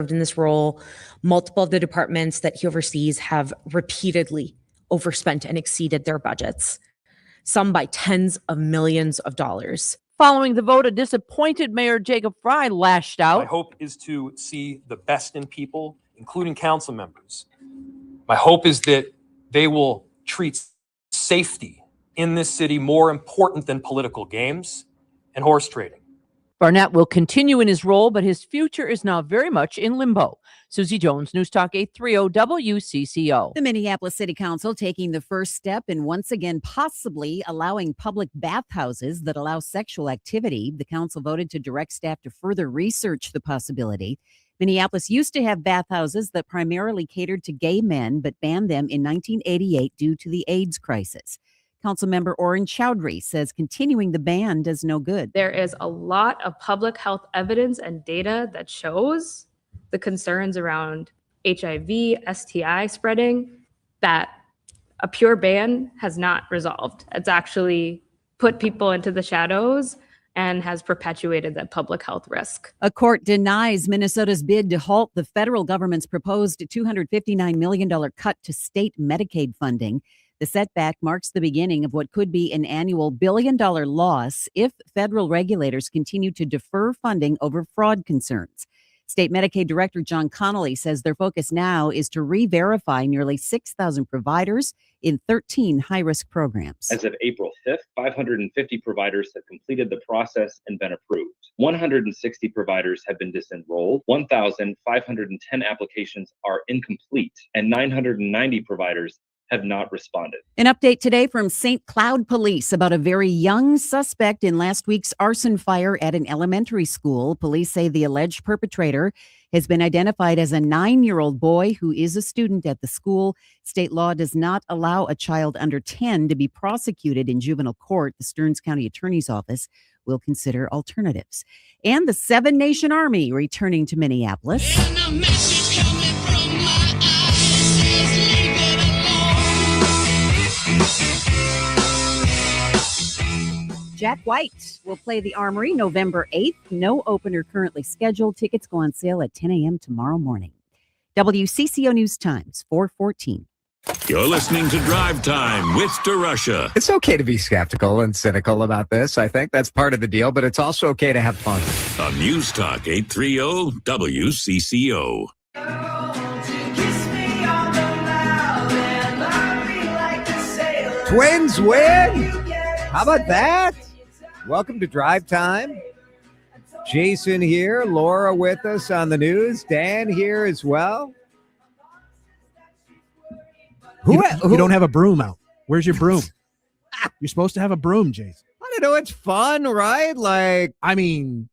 in this role, multiple of the departments that he oversees have repeatedly overspent and exceeded their budgets, some by tens of millions of dollars. Following the vote, a disappointed Mayor Jacob Fry lashed out. My hope is to see the best in people, including council members. My hope is that they will treat safety in this city more important than political games and horse trading. Barnett will continue in his role, but his future is now very much in limbo. Susie Jones, News Talk 830 WCCO. The Minneapolis City Council taking the first step in once again possibly allowing public bathhouses that allow sexual activity. The council voted to direct staff to further research the possibility. Minneapolis used to have bathhouses that primarily catered to gay men, but banned them in 1988 due to the AIDS crisis. Councilmember Oren Chowdhury says continuing the ban does no good. There is a lot of public health evidence and data that shows the concerns around HIV, STI spreading that a pure ban has not resolved. It's actually put people into the shadows and has perpetuated that public health risk. A court denies Minnesota's bid to halt the federal government's proposed $259 million cut to state Medicaid funding. The setback marks the beginning of what could be an annual billion-dollar loss if federal regulators continue to defer funding over fraud concerns. State Medicaid Director John Connolly says their focus now is to re-verify nearly 6,000 providers in 13 high-risk programs. As of April 5th, 550 providers have completed the process and been approved. 160 providers have been disenrolled. 1,510 applications are incomplete, and 990 providers have not responded. An update today from St. Cloud Police about a very young suspect in last week's arson fire at an elementary school. Police say the alleged perpetrator has been identified as a 9-year-old boy who is a student at the school. State law does not allow a child under 10 to be prosecuted in juvenile court. The Stearns County Attorney's Office will consider alternatives. And the Seven Nation Army returning to Minneapolis. Jack White will play the Armory November 8th. No opener currently scheduled. Tickets go on sale at 10 a.m. tomorrow morning. WCCO News Times, 4:14. You're listening to Drive Time with DeRusha. It's okay to be skeptical and cynical about this. I think that's part of the deal, but it's also okay to have fun. On News Talk 830 WCCO. Twins win! How about that? Welcome to Drive Time. Jason here, Laura with us on the news, Dan here as well. You don't have a broom out. Where's your broom? You're supposed to have a broom, Jason. I don't know. It's fun, right? Like, I mean,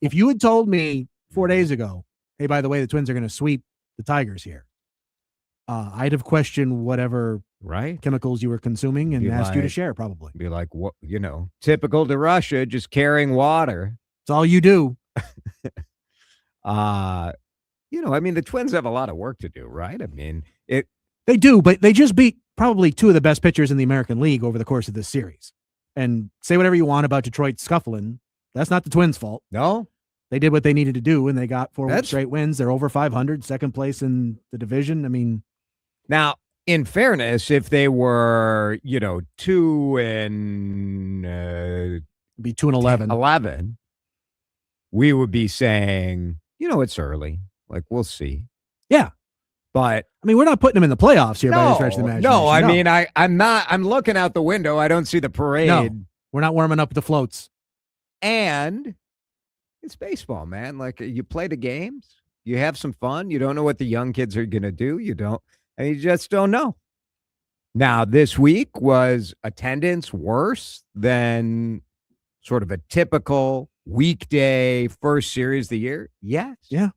if you had told me 4 days ago, hey, by the way, the Twins are going to sweep the Tigers here, I'd have questioned whatever chemicals you were consuming and asked you to share, probably. Be like, what, typical DeRusha, just carrying water. It's all you do. I mean, the Twins have a lot of work to do, right? I mean, they do, but they just beat probably two of the best pitchers in the American League over the course of this series. And say whatever you want about Detroit scuffling, that's not the Twins' fault. No. They did what they needed to do, and they got 4 straight wins. They're over 500, second place in the division. I mean, now, in fairness, if they were, 2 and be 2-11, 11, we would be saying, it's early. Like, we'll see. Yeah. But I mean, we're not putting them in the playoffs here by any stretch of the imagination. No, I mean, I'm looking out the window. I don't see the parade. No, we're not warming up the floats. And it's baseball, man. Like, you play the games, you have some fun. You don't know what the young kids are going to do. You just don't know. Now, this week was attendance worse than sort of a typical weekday first series of the year? Yes. Yeah.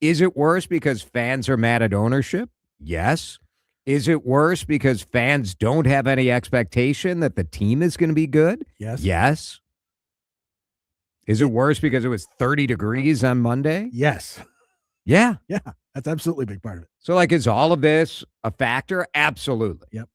Is it worse because fans are mad at ownership? Yes. Is it worse because fans don't have any expectation that the team is going to be good? Yes. Yes. Is it worse because it was 30 degrees on Monday? Yes. Yeah. Yeah. That's absolutely a big part of it. So, is all of this a factor? Absolutely. Yep.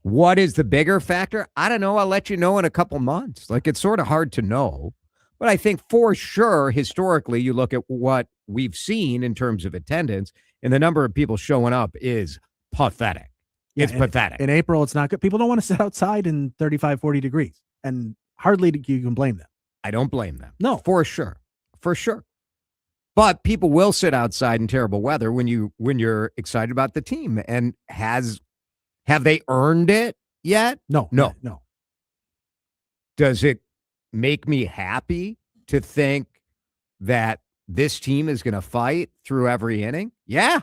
What is the bigger factor? I don't know. I'll let you know in a couple months. It's sort of hard to know. But I think for sure, historically, you look at what we've seen in terms of attendance, and the number of people showing up is pathetic. It's pathetic. In April, it's not good. People don't want to sit outside in 35, 40 degrees, and hardly you can blame them. I don't blame them. No. For sure. For sure. But people will sit outside in terrible weather when you're excited about the team. And have they earned it yet? No. Does it make me happy to think that this team is going to fight through every inning? Yeah.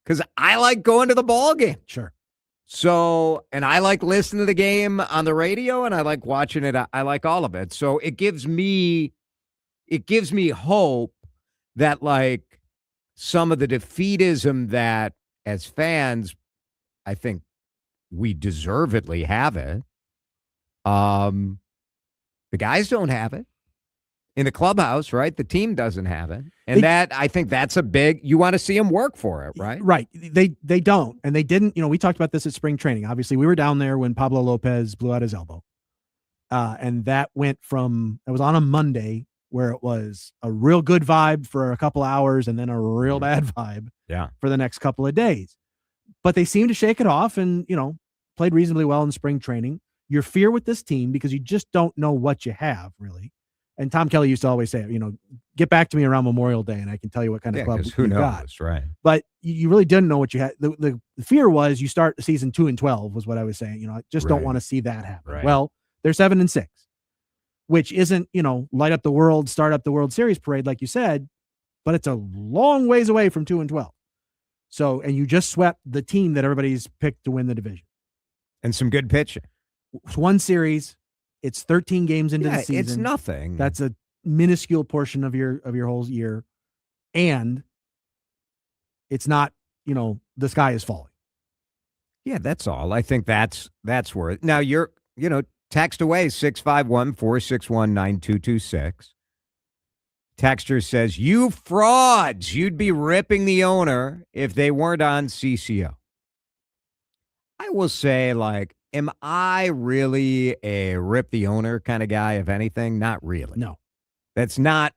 Because I like going to the ball game. Sure. So, and I like listening to the game on the radio, and I like watching it. I like all of it. So it gives me hope that, like, some of the defeatism that as fans, I think we deservedly have it. The guys don't have it in the clubhouse, right? The team doesn't have it. And I think that's you want to see them work for it, right? Right. They don't. And they didn't, we talked about this at spring training. Obviously, we were down there when Pablo Lopez blew out his elbow. And that it was on a Monday where it was a real good vibe for a couple hours and then a real bad vibe for the next couple of days. But they seemed to shake it off and, played reasonably well in spring training. Your fear with this team, because you just don't know what you have, really. And Tom Kelly used to always say, get back to me around Memorial Day and I can tell you what kind of club you got. Right. But you really didn't know what you had. The fear was you start the season 2-12 was what I was saying. I just don't want to see that happen. Right. Well, they're 7-6, which isn't, light up the world, start up the World Series parade, like you said, but it's a long ways away from 2-12. So, and you just swept the team that everybody's picked to win the division. And some good pitching. One series. It's 13 games into the season. It's nothing. That's a minuscule portion of your whole year. And it's not, the sky is falling. Yeah, that's all. I think that's worth it. Now you're, text away 651-461-9226. Texter says, you frauds, you'd be ripping the owner if they weren't on CCO. I will say, am I really a rip the owner kind of guy, if anything? Not really. No. That's not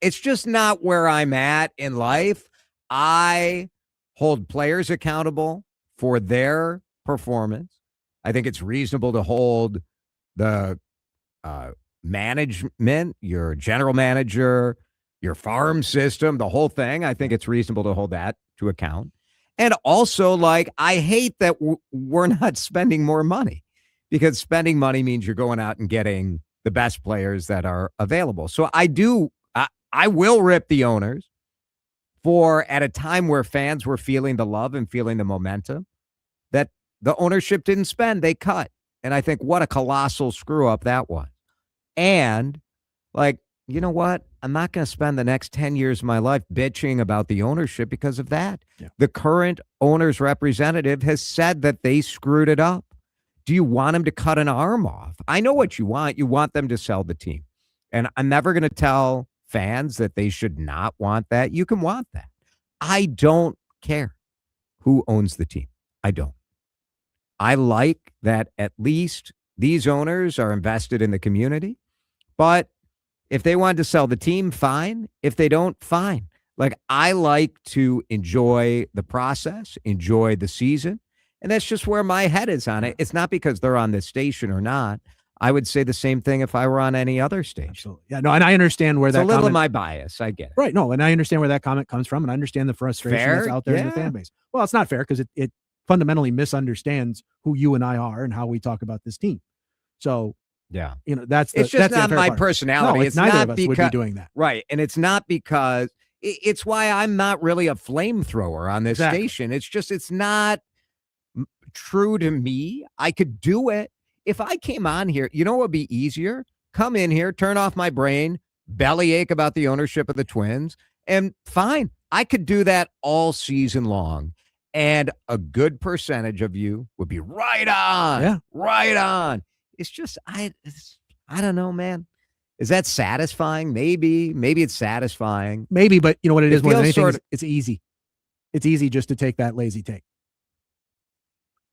it's just not where I'm at in life. I hold players accountable for their performance. I think it's reasonable to hold the management, your general manager, your farm system, the whole thing. I think it's reasonable to hold that to account. And also, I hate that we're not spending more money, because spending money means you're going out and getting the best players that are available. So I will rip the owners for, at a time where fans were feeling the love and feeling the momentum, that the ownership didn't spend, they cut. And I think what a colossal screw up that was. And you know what? I'm not going to spend the next 10 years of my life bitching about the ownership because of that. Yeah. The current owner's representative has said that they screwed it up. Do you want him to cut an arm off? I know what you want. You want them to sell the team. And I'm never going to tell fans that they should not want that. You can want that. I don't care who owns the team. I don't. I like that at least these owners are invested in the community. But if they wanted to sell the team, fine. If they don't, fine. I like to enjoy the process, enjoy the season. And that's just where my head is on it. It's not because they're on this station or not. I would say the same thing if I were on any other station. Absolutely. Yeah, no, and I understand where it's that a little comment, of my bias. I get it. Right. No, and I understand where that comment comes from, and I understand the frustration Fair? that's out there in the fan base. Well, it's not fair because it fundamentally misunderstands who you and I are and how we talk about this team. So yeah, that's it's just not my personality. No, it's neither not of us because, would be doing that. Right. And it's not because it's why I'm not really a flamethrower on this station. It's just, it's not true to me. I could do it. If I came on here, what would be easier? Come in here, turn off my brain, bellyache about the ownership of the Twins, and fine. I could do that all season long. And a good percentage of you would be right on. Yeah. Right on. It's just, I don't know, man. Is that satisfying? Maybe it's satisfying. Maybe, but you know what it is more than anything? Sort of, it's easy. It's easy just to take that lazy take.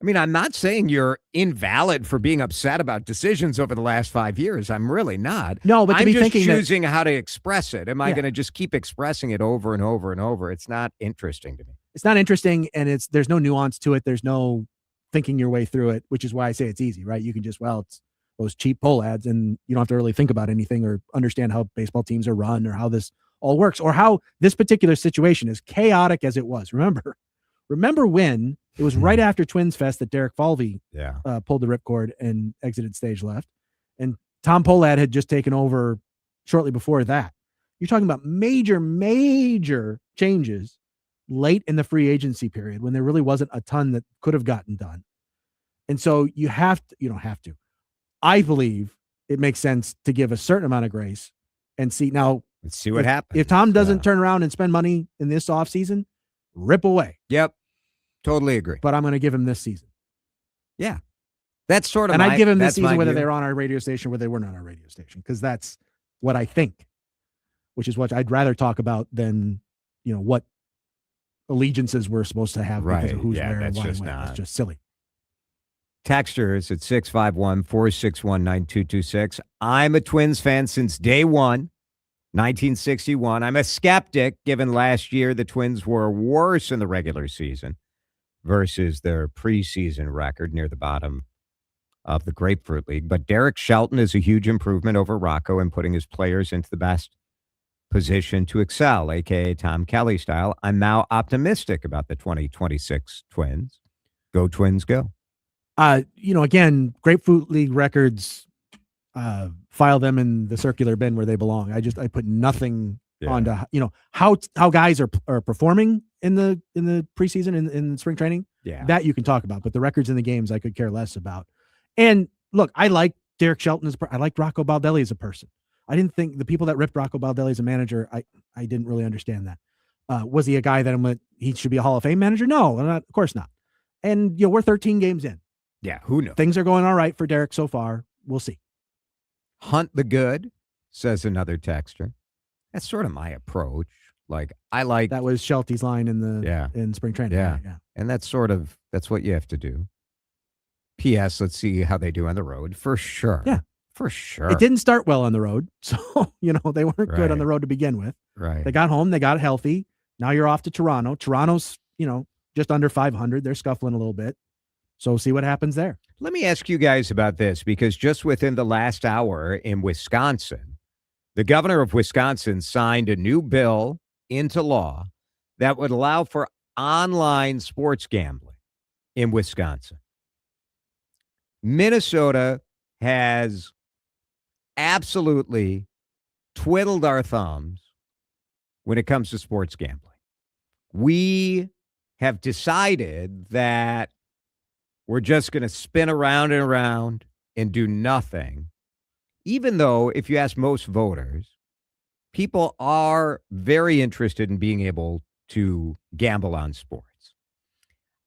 I mean, I'm not saying you're invalid for being upset about decisions over the last 5 years. I'm really not. No, but to I'm be just thinking choosing how to express it. Am I Yeah. going to just keep expressing it over and over and over? It's not interesting to me. it's not interesting, and there's no nuance to it. There's no thinking your way through it, which is why I say it's easy, right? You can just, it's those cheap poll ads, and you don't have to really think about anything or understand how baseball teams are run or how this all works or how this particular situation is chaotic as it was. Remember when it was right after Twins Fest that Derek Falvey pulled the ripcord and exited stage left, and Tom Pohlad had just taken over shortly before that. You're talking about major changes late in the free agency period when there really wasn't a ton that could have gotten done. And so you don't have to. I believe it makes sense to give a certain amount of grace and see. Now, let's see what happens. If Tom doesn't turn around and spend money in this offseason, rip away. Yep. Totally agree. But I'm going to give him this season. Yeah. That's sort of, and I'd give him this season whether they were on our radio station or whether they weren't on our radio station, because that's what I think, which is what I'd rather talk about than, what allegiances we're supposed to have because of who's where and why and when. It's just silly. Texters at 651-461-9226. I'm a Twins fan since day one, 1961. I'm a skeptic given last year the Twins were worse in the regular season versus their preseason record near the bottom of the Grapefruit League. But Derek Shelton is a huge improvement over Rocco in putting his players into the best position to excel, a.k.a. Tom Kelly style. I'm now optimistic about the 2026 Twins. Go Twins, go. Again, Grapefruit League records, file them in the circular bin where they belong. I put nothing onto, how guys are performing in the preseason in spring training. Yeah. That you can talk about, but the records in the games I could care less about. And look, I like Derek Shelton I like Rocco Baldelli as a person. I didn't think the people that ripped Rocco Baldelli as a manager, I didn't really understand that. Was he a guy that he should be a Hall of Fame manager? No, of course not. And we're 13 games in. Yeah, who knows? Things are going all right for Derek so far. We'll see. Hunt the good, says another texter. That's sort of my approach. Like, I like that was Shelty's line in spring training. Yeah. And that's what you have to do. P.S. Let's see how they do on the road. For sure. Yeah. For sure. It didn't start well on the road. So, they weren't good on the road to begin with. Right. They got home. They got healthy. Now you're off to Toronto. Toronto's, just under 500. They're scuffling a little bit. So see what happens there. Let me ask you guys about this, because just within the last hour in Wisconsin, the governor of Wisconsin signed a new bill into law that would allow for online sports gambling in Wisconsin. Minnesota has absolutely twiddled our thumbs when it comes to sports gambling. We have decided that we're just going to spin around and around and do nothing, even though if you ask most voters, people are very interested in being able to gamble on sports.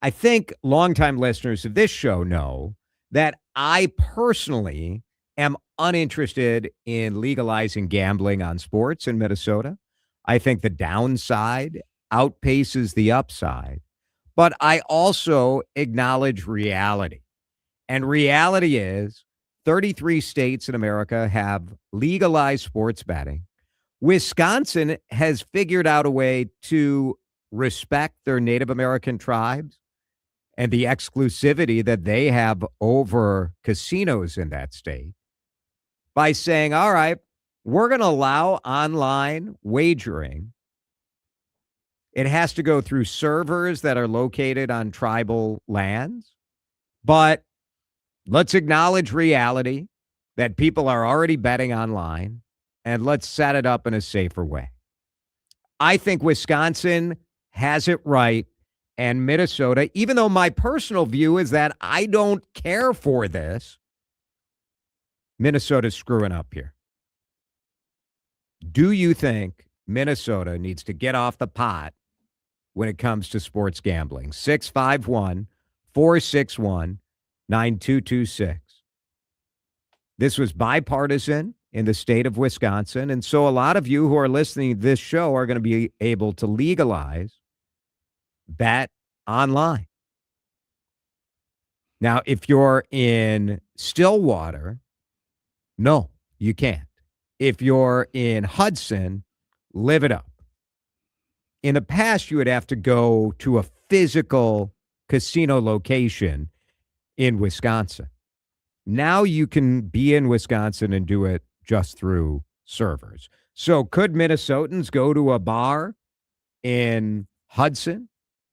I think longtime listeners of this show know that I personally am uninterested in legalizing gambling on sports in Minnesota. I think the downside outpaces the upside. But I also acknowledge reality. And reality is 33 states in America have legalized sports betting. Wisconsin has figured out a way to respect their Native American tribes and the exclusivity that they have over casinos in that state by saying, all right, we're going to allow online wagering. It has to go through servers that are located on tribal lands. But let's acknowledge reality that people are already betting online, and let's set it up in a safer way. I think Wisconsin has it right, and Minnesota, even though my personal view is that I don't care for this, Minnesota's screwing up here. Do you think Minnesota needs to get off the pot when it comes to sports gambling? 651-461-9226. This was bipartisan in the state of Wisconsin, and so a lot of you who are listening to this show are going to be able to legalize bet online. Now, if you're in Stillwater, no, you can't. If you're in Hudson, live it up. In the past, you would have to go to a physical casino location in Wisconsin. Now you can be in Wisconsin and do it just through servers. So could Minnesotans go to a bar in Hudson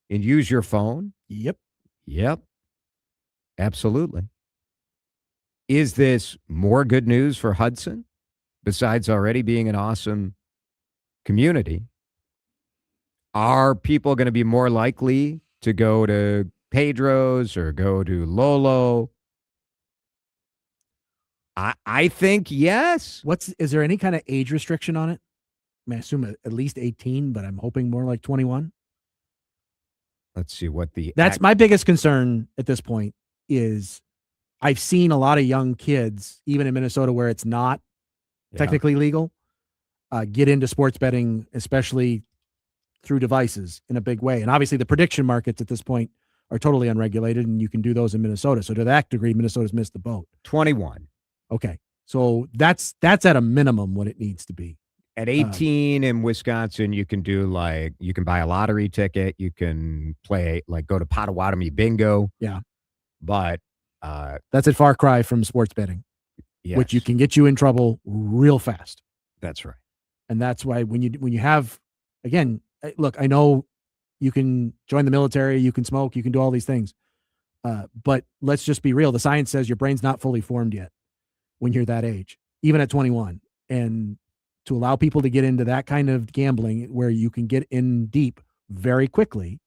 and use your phone? Yep. Absolutely. Is this more good news for Hudson besides already being an awesome community? Are people going to be more likely to go to Pedro's or go to Lolo? I think yes. Is there any kind of age restriction on it? I mean, I assume at least 18, but I'm hoping more like 21. Let's see what That's my biggest concern at this point is I've seen a lot of young kids, even in Minnesota where it's not technically legal, get into sports betting, especially through devices in a big way. And obviously the prediction markets at this point are totally unregulated and you can do those in Minnesota. So to that degree, Minnesota's missed the boat. 21. Okay. So that's at a minimum what it needs to be. At 18 in Wisconsin, you can do you can buy a lottery ticket. You can play, go to Potawatomi bingo. Yeah. But that's a far cry from sports betting, which you can get you in trouble real fast. That's right. And that's why when you have, again, look, I know you can join the military, you can smoke, you can do all these things. But let's just be real. The science says your brain's not fully formed yet when you're that age, even at 21. And to allow people to get into that kind of gambling where you can get in deep very quickly,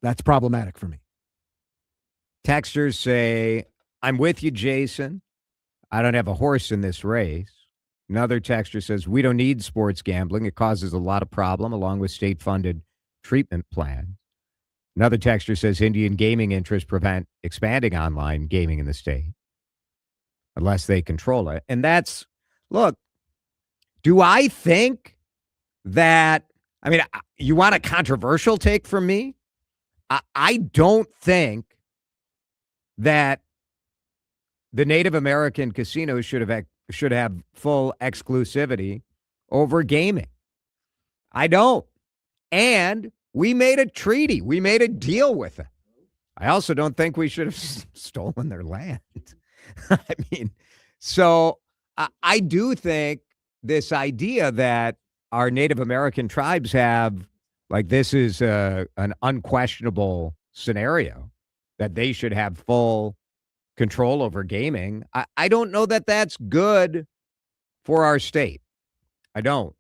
that's problematic for me. Texters say, I'm with you, Jason. I don't have a horse in this race. Another texter says, we don't need sports gambling. It causes a lot of problem along with state-funded treatment plans. Another texter says Indian gaming interests prevent expanding online gaming in the state unless they control it. And that's, look, do I think that, you want a controversial take from me? I don't think that the Native American casinos should have full exclusivity over gaming. I don't. And we made a treaty. We made a deal with it. I also don't think we should have stolen their land. So I do think this idea that our Native American tribes have, this is an unquestionable scenario, that they should have full control over gaming. I don't know that that's good for our state. I don't.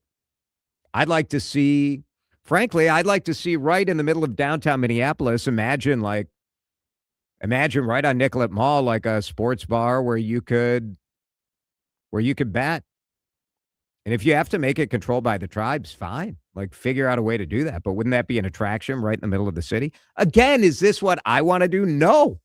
I'd like to see right in the middle of downtown Minneapolis, imagine right on Nicollet Mall, a sports bar where you could bet. And if you have to make it controlled by the tribes, fine. Figure out a way to do that. But wouldn't that be an attraction right in the middle of the city? Again, is this what I want to do? No.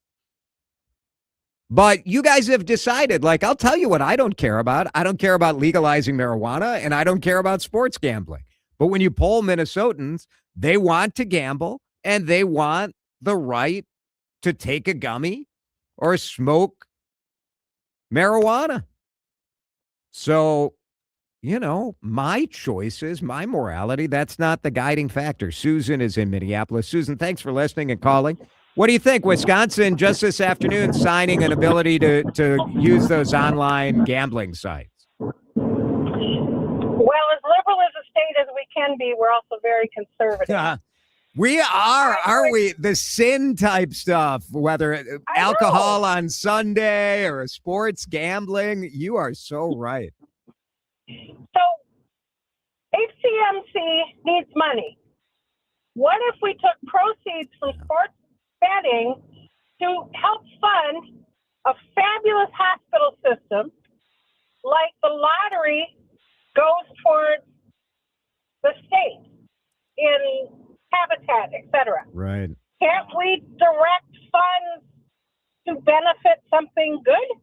But you guys have decided, I'll tell you what I don't care about. I don't care about legalizing marijuana, and I don't care about sports gambling. But when you poll Minnesotans, they want to gamble, and they want the right to take a gummy or smoke marijuana. So, my choices, my morality, that's not the guiding factor. Susan is in Minneapolis. Susan, thanks for listening and calling. What do you think? Wisconsin just this afternoon signing an ability to use those online gambling sites. Well, as liberal as a state as we can be, we're also very conservative. We are, aren't we? The sin type stuff, whether alcohol on Sunday or sports gambling, you are so right. So HCMC needs money. What if we took proceeds from sports betting to help fund a fabulous hospital system, like the lottery goes towards the state in habitat, etc. Right. Can't we direct funds to benefit something good?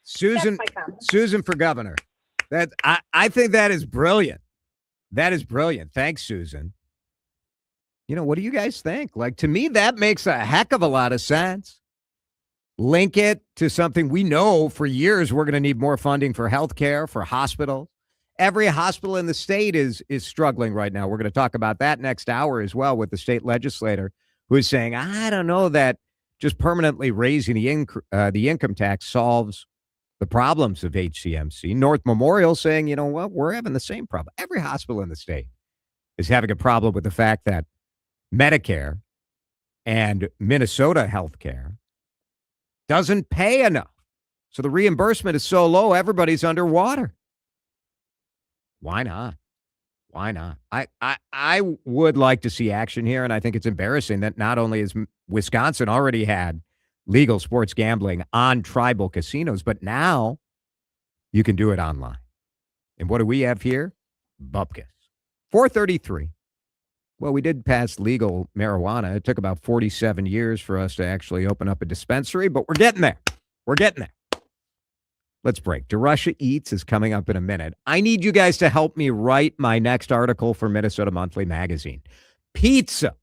Susan for governor. I think that is brilliant. That is brilliant. Thanks, Susan. What do you guys think? To me, that makes a heck of a lot of sense. Link it to something we know for years we're going to need more funding for healthcare, for hospitals. Every hospital in the state is struggling right now. We're going to talk about that next hour as well with the state legislator who is saying, I don't know that just permanently raising the income tax solves the problems of HCMC. North Memorial saying, you know what, we're having the same problem. Every hospital in the state is having a problem with the fact that Medicare and Minnesota healthcare doesn't pay enough. So the reimbursement is so low, everybody's underwater. Why not? Why not? I would like to see action here, and I think it's embarrassing that not only has Wisconsin already had legal sports gambling on tribal casinos, but now you can do it online. And what do we have here? Bupkis. 433. Well, we did pass legal marijuana. It took about 47 years for us to actually open up a dispensary, but we're getting there. We're getting there. Let's break. DeRusha Eats is coming up in a minute. I need you guys to help me write my next article for Minnesota Monthly Magazine. Pizza,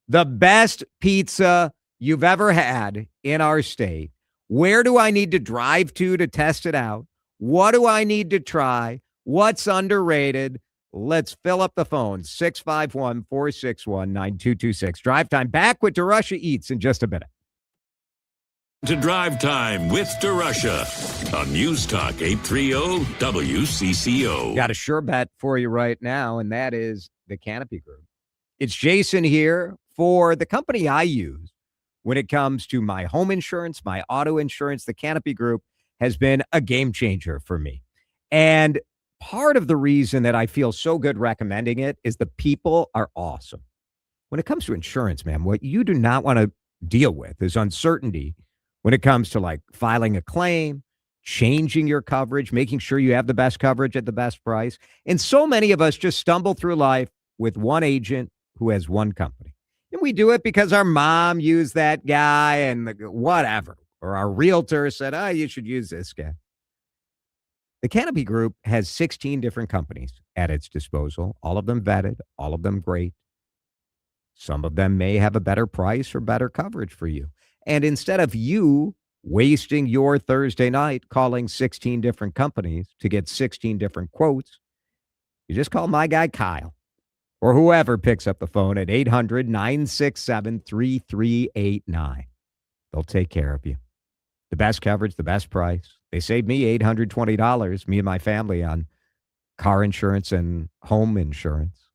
the best pizza you've ever had in our state. Where do I need to drive to test it out? What do I need to try? What's underrated? Let's fill up the phone. 651-461-9226. Drive Time back with DeRusha Eats in just a minute. To Drive Time with DeRusha on News Talk 830 WCCO. Got a sure bet for you right now, and that is the Canopy Group. It's Jason here for the company I use when it comes to my home insurance, my auto insurance. The Canopy Group has been a game changer for me. And part of the reason that I feel so good recommending it is the people are awesome. When it comes to insurance, man, what you do not want to deal with is uncertainty when it comes to like filing a claim, changing your coverage, making sure you have the best coverage at the best price. And so many of us just stumble through life with one agent who has one company. And we do it because our mom used that guy and whatever, or our realtor said, oh, you should use this guy. The Canopy Group has 16 different companies at its disposal, all of them vetted, all of them great. Some of them may have a better price or better coverage for you. And instead of you wasting your Thursday night calling 16 different companies to get 16 different quotes, you just call my guy Kyle or whoever picks up the phone at 800-967-3389. They'll take care of you. The best coverage, the best price. They saved me $820, me and my family, on car insurance and home insurance.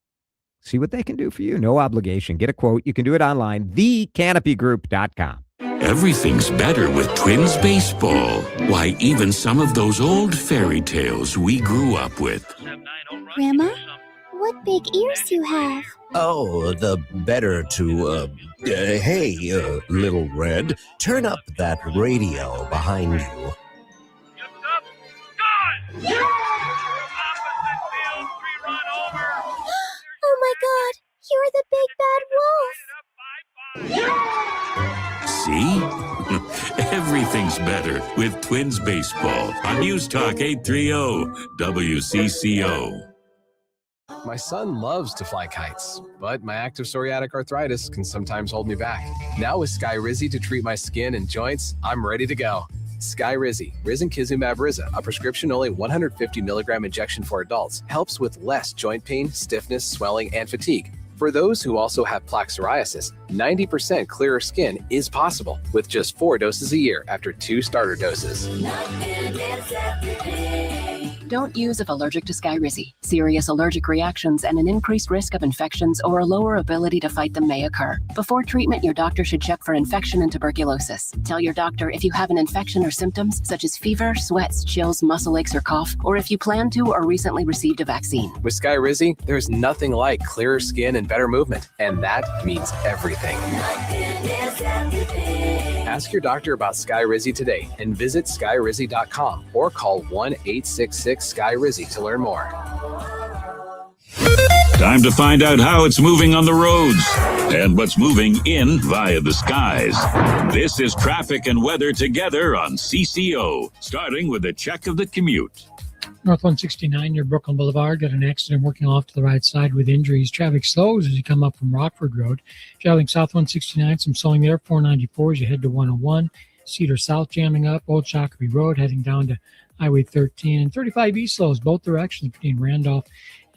See what they can do for you. No obligation. Get a quote. You can do it online, thecanopygroup.com. Everything's better with Twins baseball. Why, even some of those old fairy tales we grew up with. Grandma, what big ears you have. Oh, the better to, hey, Little Red, turn up that radio behind you. Oh my God, you're the big bad wolf. See? Everything's better with Twins baseball on News Talk 830 WCCO. My son loves to fly kites, but my active psoriatic arthritis can sometimes hold me back. Now with Skyrizi to treat my skin and joints, I'm ready to go. Skyrizi, risankizumab Riza, a prescription-only 150 milligram injection for adults, helps with less joint pain, stiffness, swelling, and fatigue. For those who also have plaque psoriasis, 90% clearer skin is possible with just 4 doses a year after 2 starter doses. Don't use if allergic to Skyrizi. Serious allergic reactions and an increased risk of infections or a lower ability to fight them may occur. Before treatment, your doctor should check for infection and tuberculosis. Tell your doctor if you have an infection or symptoms such as fever, sweats, chills, muscle aches, or cough, or if you plan to or recently received a vaccine. With Skyrizi, there's nothing like clearer skin and better movement, and that means everything. Ask your doctor about Skyrizi today and visit skyrizi.com or call 1-866-SKY-RIZZI to learn more. Time to find out how it's moving on the roads and what's moving in via the skies. This is traffic and weather together on CCO, starting with a check of the commute. North 169 near Brooklyn Boulevard, got an accident working off to the right side with injuries. Traffic slows as you come up from Rockford Road. Traveling south 169, some slowing there, 494 as you head to 101. Cedar South jamming up. Old Shakopee Road heading down to Highway 13 and 35 east slows both directions between Randolph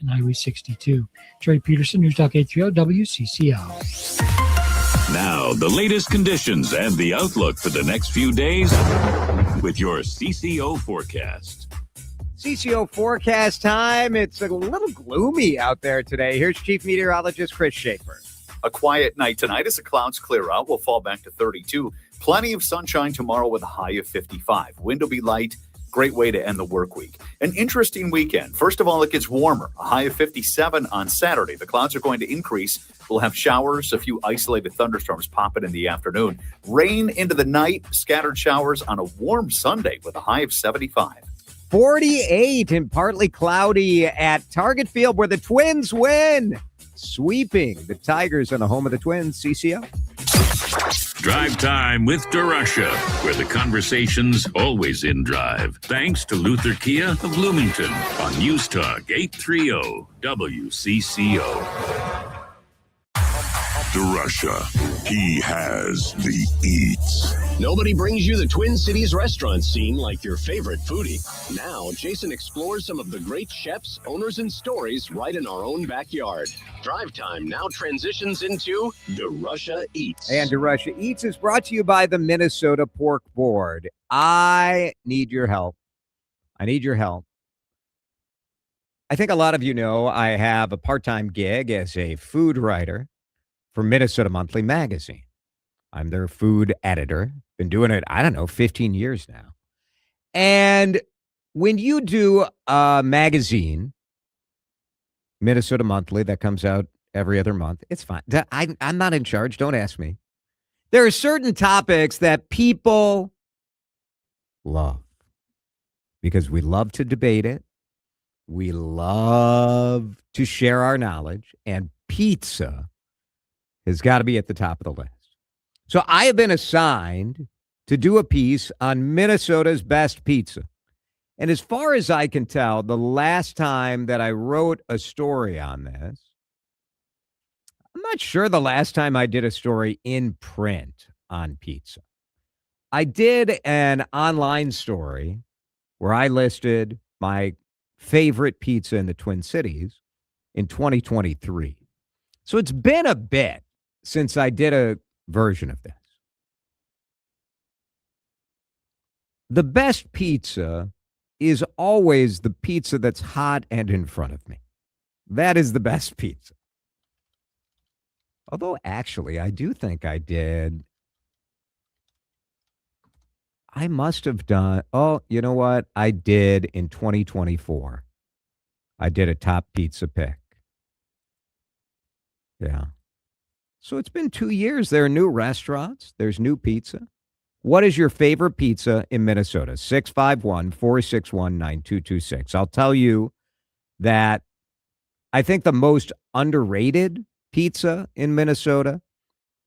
and Highway 62. Trey Peterson, News Talk 830 WCCO. Now, the latest conditions and the outlook for the next few days with your CCO forecast. CCO forecast time. It's a little gloomy out there today. Here's Chief Meteorologist Chris Schaefer. A quiet night tonight as the clouds clear out. We'll fall back to 32. Plenty of sunshine tomorrow with a high of 55. Wind will be light. Great way to end the work week. An interesting weekend. First of all, it gets warmer. A high of 57 on Saturday. The clouds are going to increase. We'll have showers, a few isolated thunderstorms popping in the afternoon. Rain into the night, scattered showers on a warm Sunday with a high of 75. 48 and partly cloudy at Target Field where the Twins win. Sweeping the Tigers on the home of the Twins, CCO. Drive Time with DeRusha, where the conversation's always in drive. Thanks to Luther Kia of Bloomington on News Talk 830 WCCO. DeRusha, he has the eats. Nobody brings you the Twin Cities restaurant scene like your favorite foodie. Now, Jason explores some of the great chefs, owners, and stories right in our own backyard. Drive Time now transitions into DeRusha Eats. And DeRusha Eats is brought to you by the Minnesota Pork Board. I need your help. I need your help. I think a lot of you know I have a part-time gig as a food writer for Minnesota Monthly Magazine. I'm their food editor. Been doing it, 15 years now. And when you do a magazine, Minnesota Monthly, that comes out every other month, it's fine. I'm not in charge. Don't ask me. There are certain topics that people love because we love to debate it. We love to share our knowledge, and pizza has got to be at the top of the list. So I have been assigned to do a piece on Minnesota's best pizza. And as far as I can tell, the last time that I wrote a story on this, I'm not sure the last time I did a story in print on pizza. I did an online story where I listed my favorite pizza in the Twin Cities in 2023. So it's been a bit since I did a version of this. The best pizza is always the pizza that's hot and in front of me. That is the best pizza. Although, actually, I do think I did. I must have done. Oh, you know what? I did in 2024. I did a top pizza pick. Yeah. So it's been 2 years. There are new restaurants. There's new pizza. What is your favorite pizza in Minnesota? 651-461-9226. I'll tell you that I think the most underrated pizza in Minnesota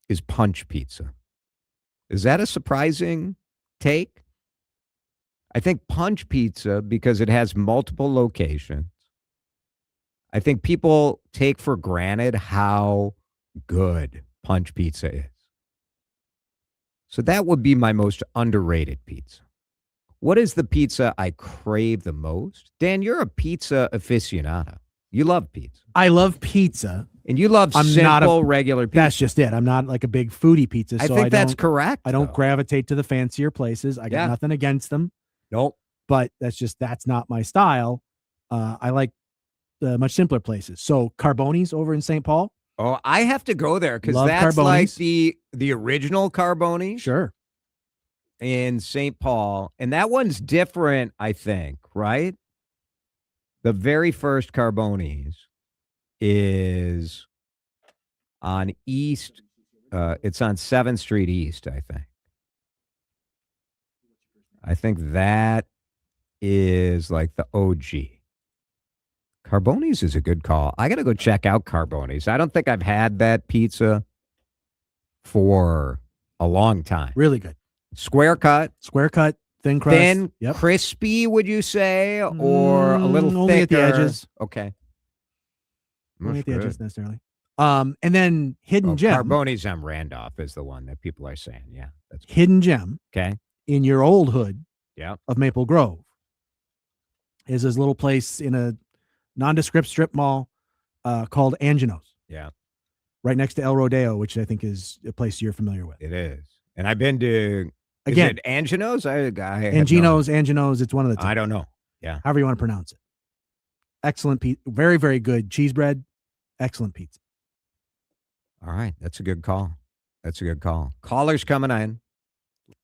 is Punch Pizza. Is that a surprising take? I think Punch Pizza, because it has multiple locations, I think people take for granted how good Punch Pizza is. So that would be my most underrated pizza. What is the pizza I crave the most? Dan, you're a pizza aficionado. You love pizza. I love pizza. And you love regular pizza. That's just it. I'm not like a big foodie pizza. I think that's correct. I don't gravitate to the fancier places. I got nothing against them. Nope. But that's not my style. I like much simpler places. So Carboni's over in St. Paul. Oh, I have to go there because that's Carboni's. Like the original Carboni. Sure. In St. Paul. And that one's different, I think, right? The very first Carboni's is on East. It's on 7th Street East, I think. I think that is like the OG. Carboni's is a good call. I got to go check out Carboni's. I don't think I've had that pizza for a long time. Really good. Square cut, thin crust. Thin, crispy, would you say? Or a little only thicker? At the edges. Okay. Only at the edges necessarily. And then Hidden Gem. Carboni's on Randolph is the one that people are saying. Yeah. That's good. Hidden Gem. Okay. In your old hood Yeah. of Maple Grove is this little place in a nondescript strip mall called Angino's. Yeah. Right next to El Rodeo, which I think is a place you're familiar with. It is. And I've been to, Again, is it Angino's? Angino's. It's one of the two. I don't know. Yeah. However you want to pronounce it. Excellent pizza. Very, very good. Cheese bread. Excellent pizza. All right. That's a good call. Callers coming in.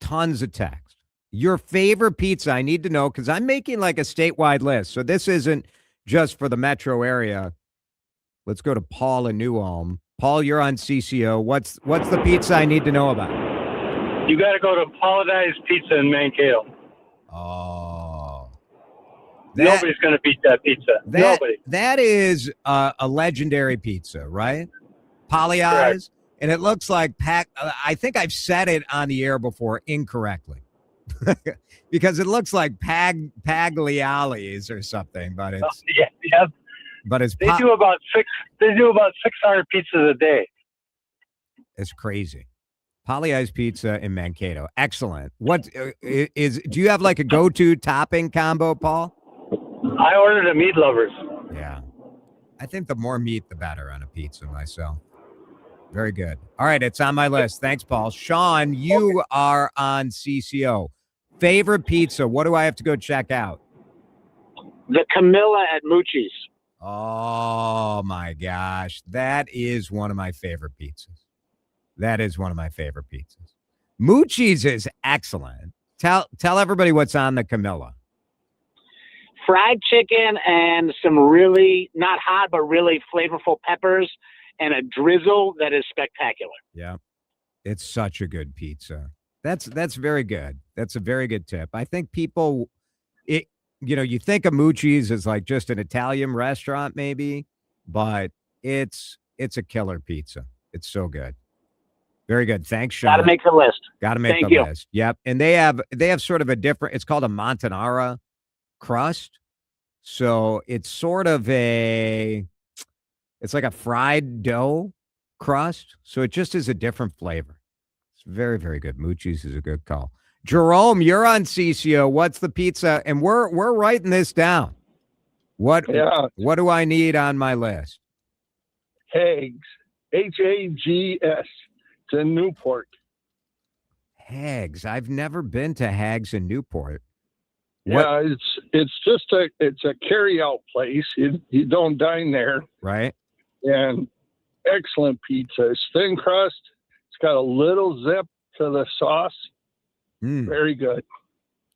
Tons of text. Your favorite pizza, I need to know, because I'm making like a statewide list. So this isn't just for the metro area. Let's go to Paul in New Ulm. Paul, you're on CCO. What's the pizza I need to know about? You got to go to Paladise Pizza in Mankato. Oh. Nobody's going to beat that pizza. Nobody. That is a legendary pizza, right? Poly Eyes. And it looks like I think I've said it on the air before incorrectly. Because it looks like Pagliali's or something, but it's yeah. But it's they do about 600 pizzas a day. It's crazy. Poly Eyes Pizza in Mankato. Excellent. What do you have like a go-to topping combo, Paul? I ordered a meat lovers. Yeah. I think the more meat, the better on a pizza myself. Very good. All right. It's on my list. Thanks, Paul. Sean, you are on CCO. Favorite pizza. What do I have to go check out? The Camilla at Mucci's. Oh my gosh. That is one of my favorite pizzas. Mucci's is excellent. Tell everybody what's on the Camilla. Fried chicken and some really not hot, but really flavorful peppers and a drizzle that is spectacular. Yeah. It's such a good pizza. That's very good. That's a very good tip. I think people, you think of Mucci's as like just an Italian restaurant maybe, but it's a killer pizza. It's so good. Very good. Thanks, Sean. Got to make the list. Thank you. List. Yep. And they have sort of a different, it's called a Montanara crust. So it's sort of it's like a fried dough crust. So it just is a different flavor. It's very, very good. Mucci's is a good call. Jerome, you're on CCO. What's the pizza? And we're writing this down. What do I need on my list? Hags. Hags. It's in Newport. Hags. I've never been to Hags in Newport. Yeah, it's just a carry-out place. You don't dine there. Right. And excellent pizza. It's thin crust. It's got a little zip to the sauce. Very good.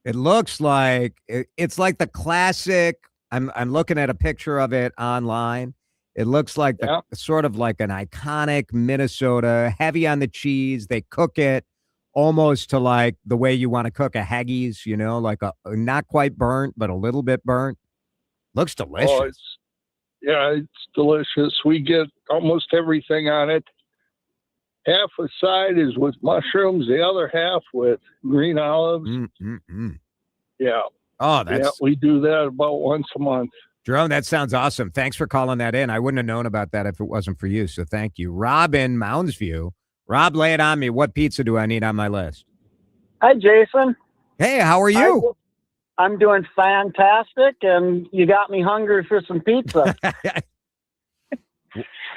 It looks like it's like the classic. I'm looking at a picture of it online. It looks like sort of like an iconic Minnesota, heavy on the cheese. They cook it almost to like the way you want to cook a Haggis, like a not quite burnt, but a little bit burnt. Looks delicious. Oh, it's delicious. We get almost everything on it. Half a side is with mushrooms, the other half with green olives. Yeah. Oh, we do that about once a month. Jerome, that sounds awesome. Thanks for calling that in. I wouldn't have known about that if it wasn't for you. So thank you. Rob in Mounds View. Rob, lay it on me. What pizza do I need on my list? Hi, Jason. Hey, how are you? I'm doing fantastic, and you got me hungry for some pizza.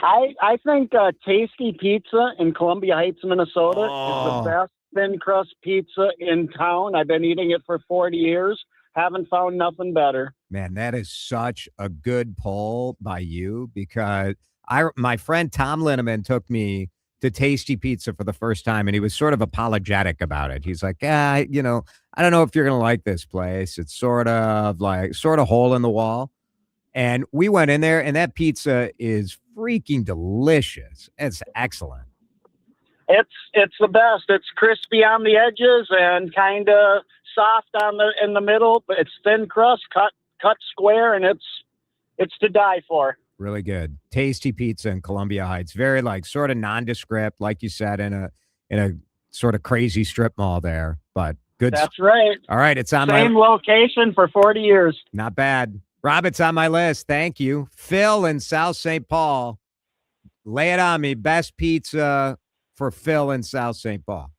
I think Tasty Pizza in Columbia Heights, Minnesota is the best thin crust pizza in town. I've been eating it for 40 years. Haven't found nothing better. Man, that is such a good poll by you, because my friend Tom Linneman took me to Tasty Pizza for the first time, and he was sort of apologetic about it. He's like, I don't know if you're going to like this place. It's sort of hole in the wall. And we went in there, and that pizza is freaking delicious. It's excellent. It's the best. It's crispy on the edges and kind of soft in the middle, but it's thin crust, cut square, and it's to die for. Really good. Tasty Pizza in Columbia Heights. Very sort of nondescript, like you said, in a sort of crazy strip mall there, but good. That's right. All right, it's on Same location for 40 years. Not bad. Rob, it's on my list. Thank you. Phil in South St. Paul. Lay it on me. Best pizza for Phil in South St. Paul.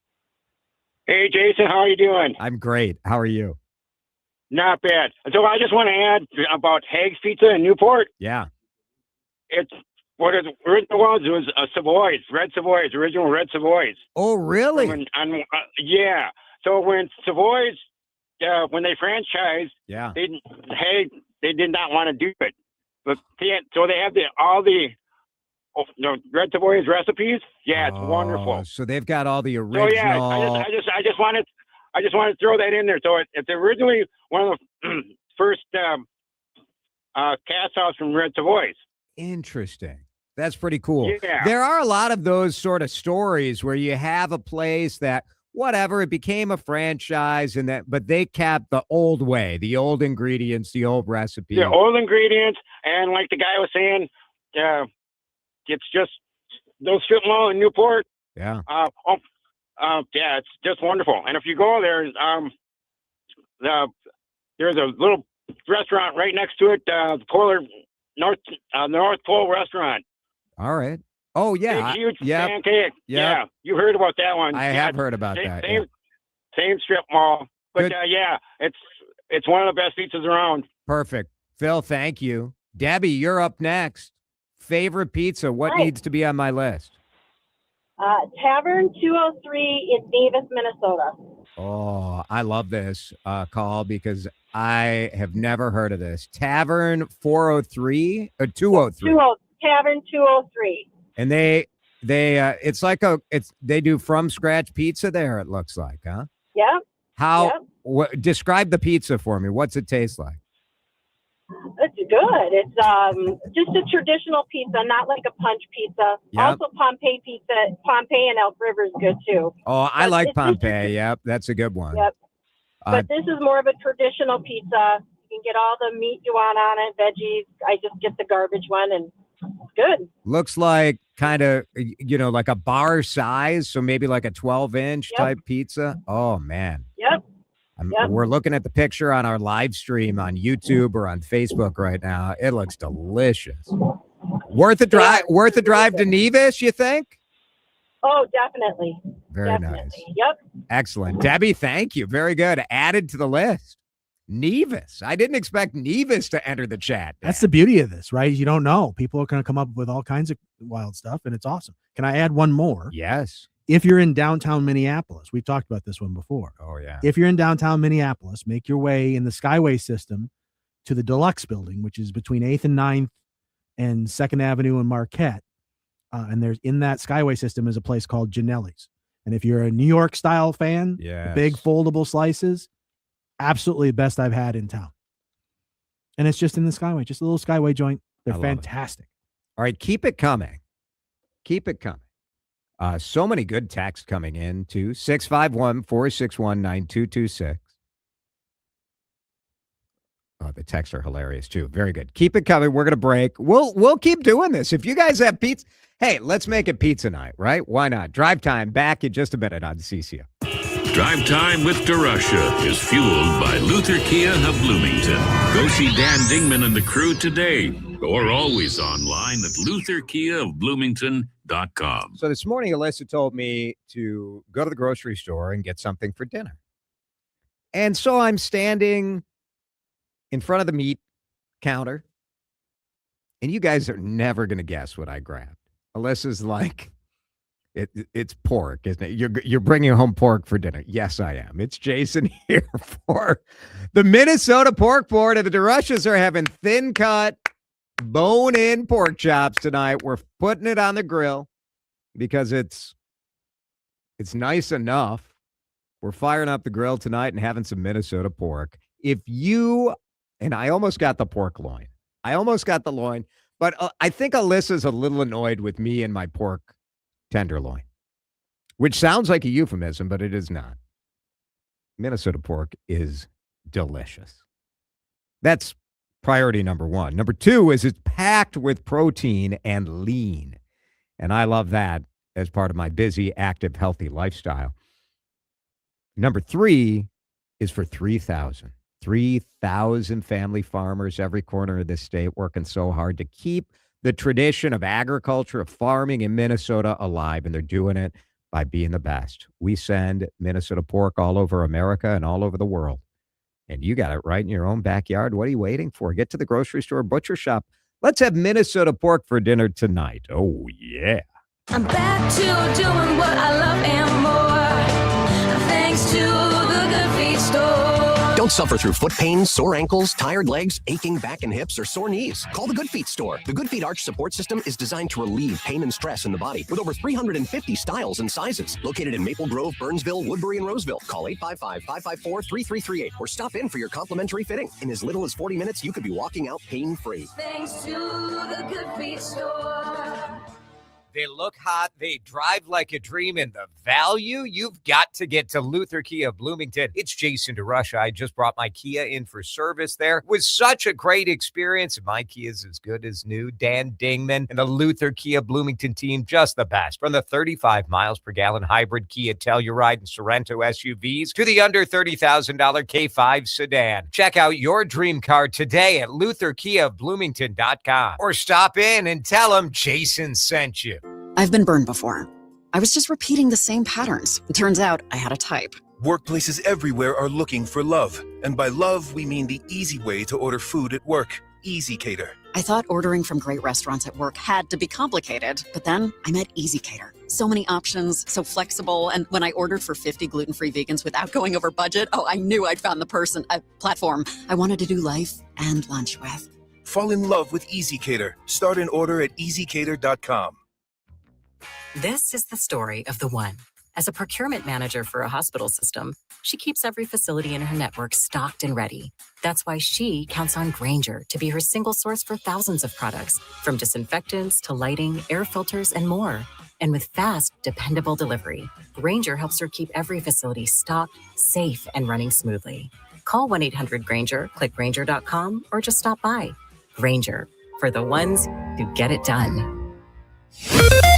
Hey, Jason, how are you doing? I'm great. How are you? Not bad. So I just want to add about Haig's Pizza in Newport. Yeah. It's what it original was. It was Savoy's, red Savoy's, original red Savoy's. Oh, really? Yeah. So when Savoy's, when they franchised, yeah, they did not want to do it, but so they have all the red Savoy's recipes. Yeah, it's wonderful. So they've got all the original. So yeah, I just wanted to throw that in there. So it's originally one of the first cast offs from red Savoy's. Interesting. That's pretty cool. Yeah. There are a lot of those sort of stories where you have a place that whatever, it became a franchise but they kept the old way, the old ingredients, the old recipe. The old ingredients, and like the guy was saying, it's just those strip mall in Newport. Yeah. Yeah, it's just wonderful. And if you go there, there's a little restaurant right next to it, the North Pole restaurant. All right. Oh, yeah. Big, huge pancake. Yeah. You heard about that one. I have heard about that. Same strip mall. But yeah, it's one of the best pizzas around. Perfect. Phil, thank you. Debbie, you're up next. Favorite pizza. What needs to be on my list? Tavern 203 in Davis, Minnesota. Oh, I love this call because I have never heard of this. Tavern 403 or 203? Tavern 203. And they they do from scratch pizza there, it looks like, huh? Yeah. Describe the pizza for me. What's it taste like? It's good. It's just a traditional pizza, not like a punch pizza. Yep. Also Pompeii pizza. Pompeii and Elk River is good too. Oh, I like Pompeii. Yep, that's a good one. Yep. But this is more of a traditional pizza. You can get all the meat you want on it, veggies. I just get the garbage one, and it's good. Looks like kind of, like a bar size, so maybe like a 12-inch type pizza. Oh, man. Yep. We're looking at the picture on our live stream on YouTube or on Facebook right now. It looks delicious. Worth a drive to Nevis, you think? Oh, definitely. Very nice. Yep. Excellent. Debbie, thank you. Very good. Added to the list. Nevis. I didn't expect Nevis to enter the chat. That's the beauty of this, right? You don't know. People are going to come up with all kinds of wild stuff, and it's awesome. Can I add one more? Yes. If you're in downtown Minneapolis, we've talked about this one before. Oh, yeah. If you're in downtown Minneapolis, make your way in the Skyway system to the Deluxe building, which is between 8th and 9th and 2nd Avenue and Marquette. And there's in that Skyway system is a place called Ginelli's. And if you're a New York style fan, the big foldable slices, absolutely the best I've had in town. And it's just in the Skyway, just a little Skyway joint. They're fantastic. All right, keep it coming. Keep it coming. So many good texts coming in to 651-461-9226. Oh, the texts are hilarious too. Very good. Keep it coming. We're going to break. We'll keep doing this. If you guys have pizza, hey, let's make it pizza night, right? Why not? Drive Time back in just a minute on CCO. Drive Time with DeRusha is fueled by Luther Kia of Bloomington. Go see Dan Dingman and the crew today, or always online at lutherkiaofbloomington.com. So this morning, Alyssa told me to go to the grocery store and get something for dinner. And so I'm standing in front of the meat counter, and you guys are never going to guess what I grabbed. Alyssa's like, it's pork, isn't it? You're bringing home pork for dinner. Yes, I am. It's Jason here for the Minnesota Pork Board, and the DeRushas are having thin cut, bone-in pork chops tonight. We're putting it on the grill because it's nice enough. We're firing up the grill tonight and having some Minnesota pork. And I almost got the pork loin. But I think Alyssa's a little annoyed with me and my pork tenderloin, which sounds like a euphemism, but it is not. Minnesota pork is delicious. That's priority number one. Number two is it's packed with protein and lean. And I love that as part of my busy, active, healthy lifestyle. Number three is for 3,000 family farmers every corner of this state working so hard to keep the tradition of agriculture, of farming in Minnesota alive, and they're doing it by being the best. We send Minnesota pork all over America and all over the world. And you got it right in your own backyard. What are you waiting for? Get to the grocery store, butcher shop. Let's have Minnesota pork for dinner tonight. Oh, yeah. I'm back to doing what I love and more. Thanks to the Good Feet store. Don't suffer through foot pain, sore ankles, tired legs, aching back and hips, or sore knees. Call the Good Feet store. The Good Feet Arch Support System is designed to relieve pain and stress in the body with over 350 styles and sizes. Located in Maple Grove, Burnsville, Woodbury, and Roseville. Call 855-554-3338 or stop in for your complimentary fitting. In as little as 40 minutes, you could be walking out pain-free. Thanks to the Good Feet store. They look hot. They drive like a dream. And the value, you've got to get to Luther Kia Bloomington. It's Jason DeRusha. I just brought my Kia in for service there. It was such a great experience. My Kia's as good as new. Dan Dingman and the Luther Kia Bloomington team, just the best. From the 35 miles per gallon hybrid Kia Telluride and Sorento SUVs to the under $30,000 K5 sedan. Check out your dream car today at LutherKiaBloomington.com or stop in and tell them Jason sent you. I've been burned before. I was just repeating the same patterns. It turns out I had a type. Workplaces everywhere are looking for love. And by love, we mean the easy way to order food at work. Easy Cater. I thought ordering from great restaurants at work had to be complicated, but then I met Easy Cater. So many options, so flexible, and when I ordered for 50 gluten-free vegans without going over budget, I knew I'd found the platform I wanted to do life and lunch with. Fall in love with Easy Cater. Start an order at easycater.com. This is the story of the one. As a procurement manager for a hospital system, she keeps every facility in her network stocked and ready. That's why she counts on Grainger to be her single source for thousands of products, from disinfectants to lighting, air filters, and more. And with fast, dependable delivery, Grainger helps her keep every facility stocked, safe, and running smoothly. Call 1-800-GRAINGER, click Grainger.com, or just stop by. Grainger, for the ones who get it done.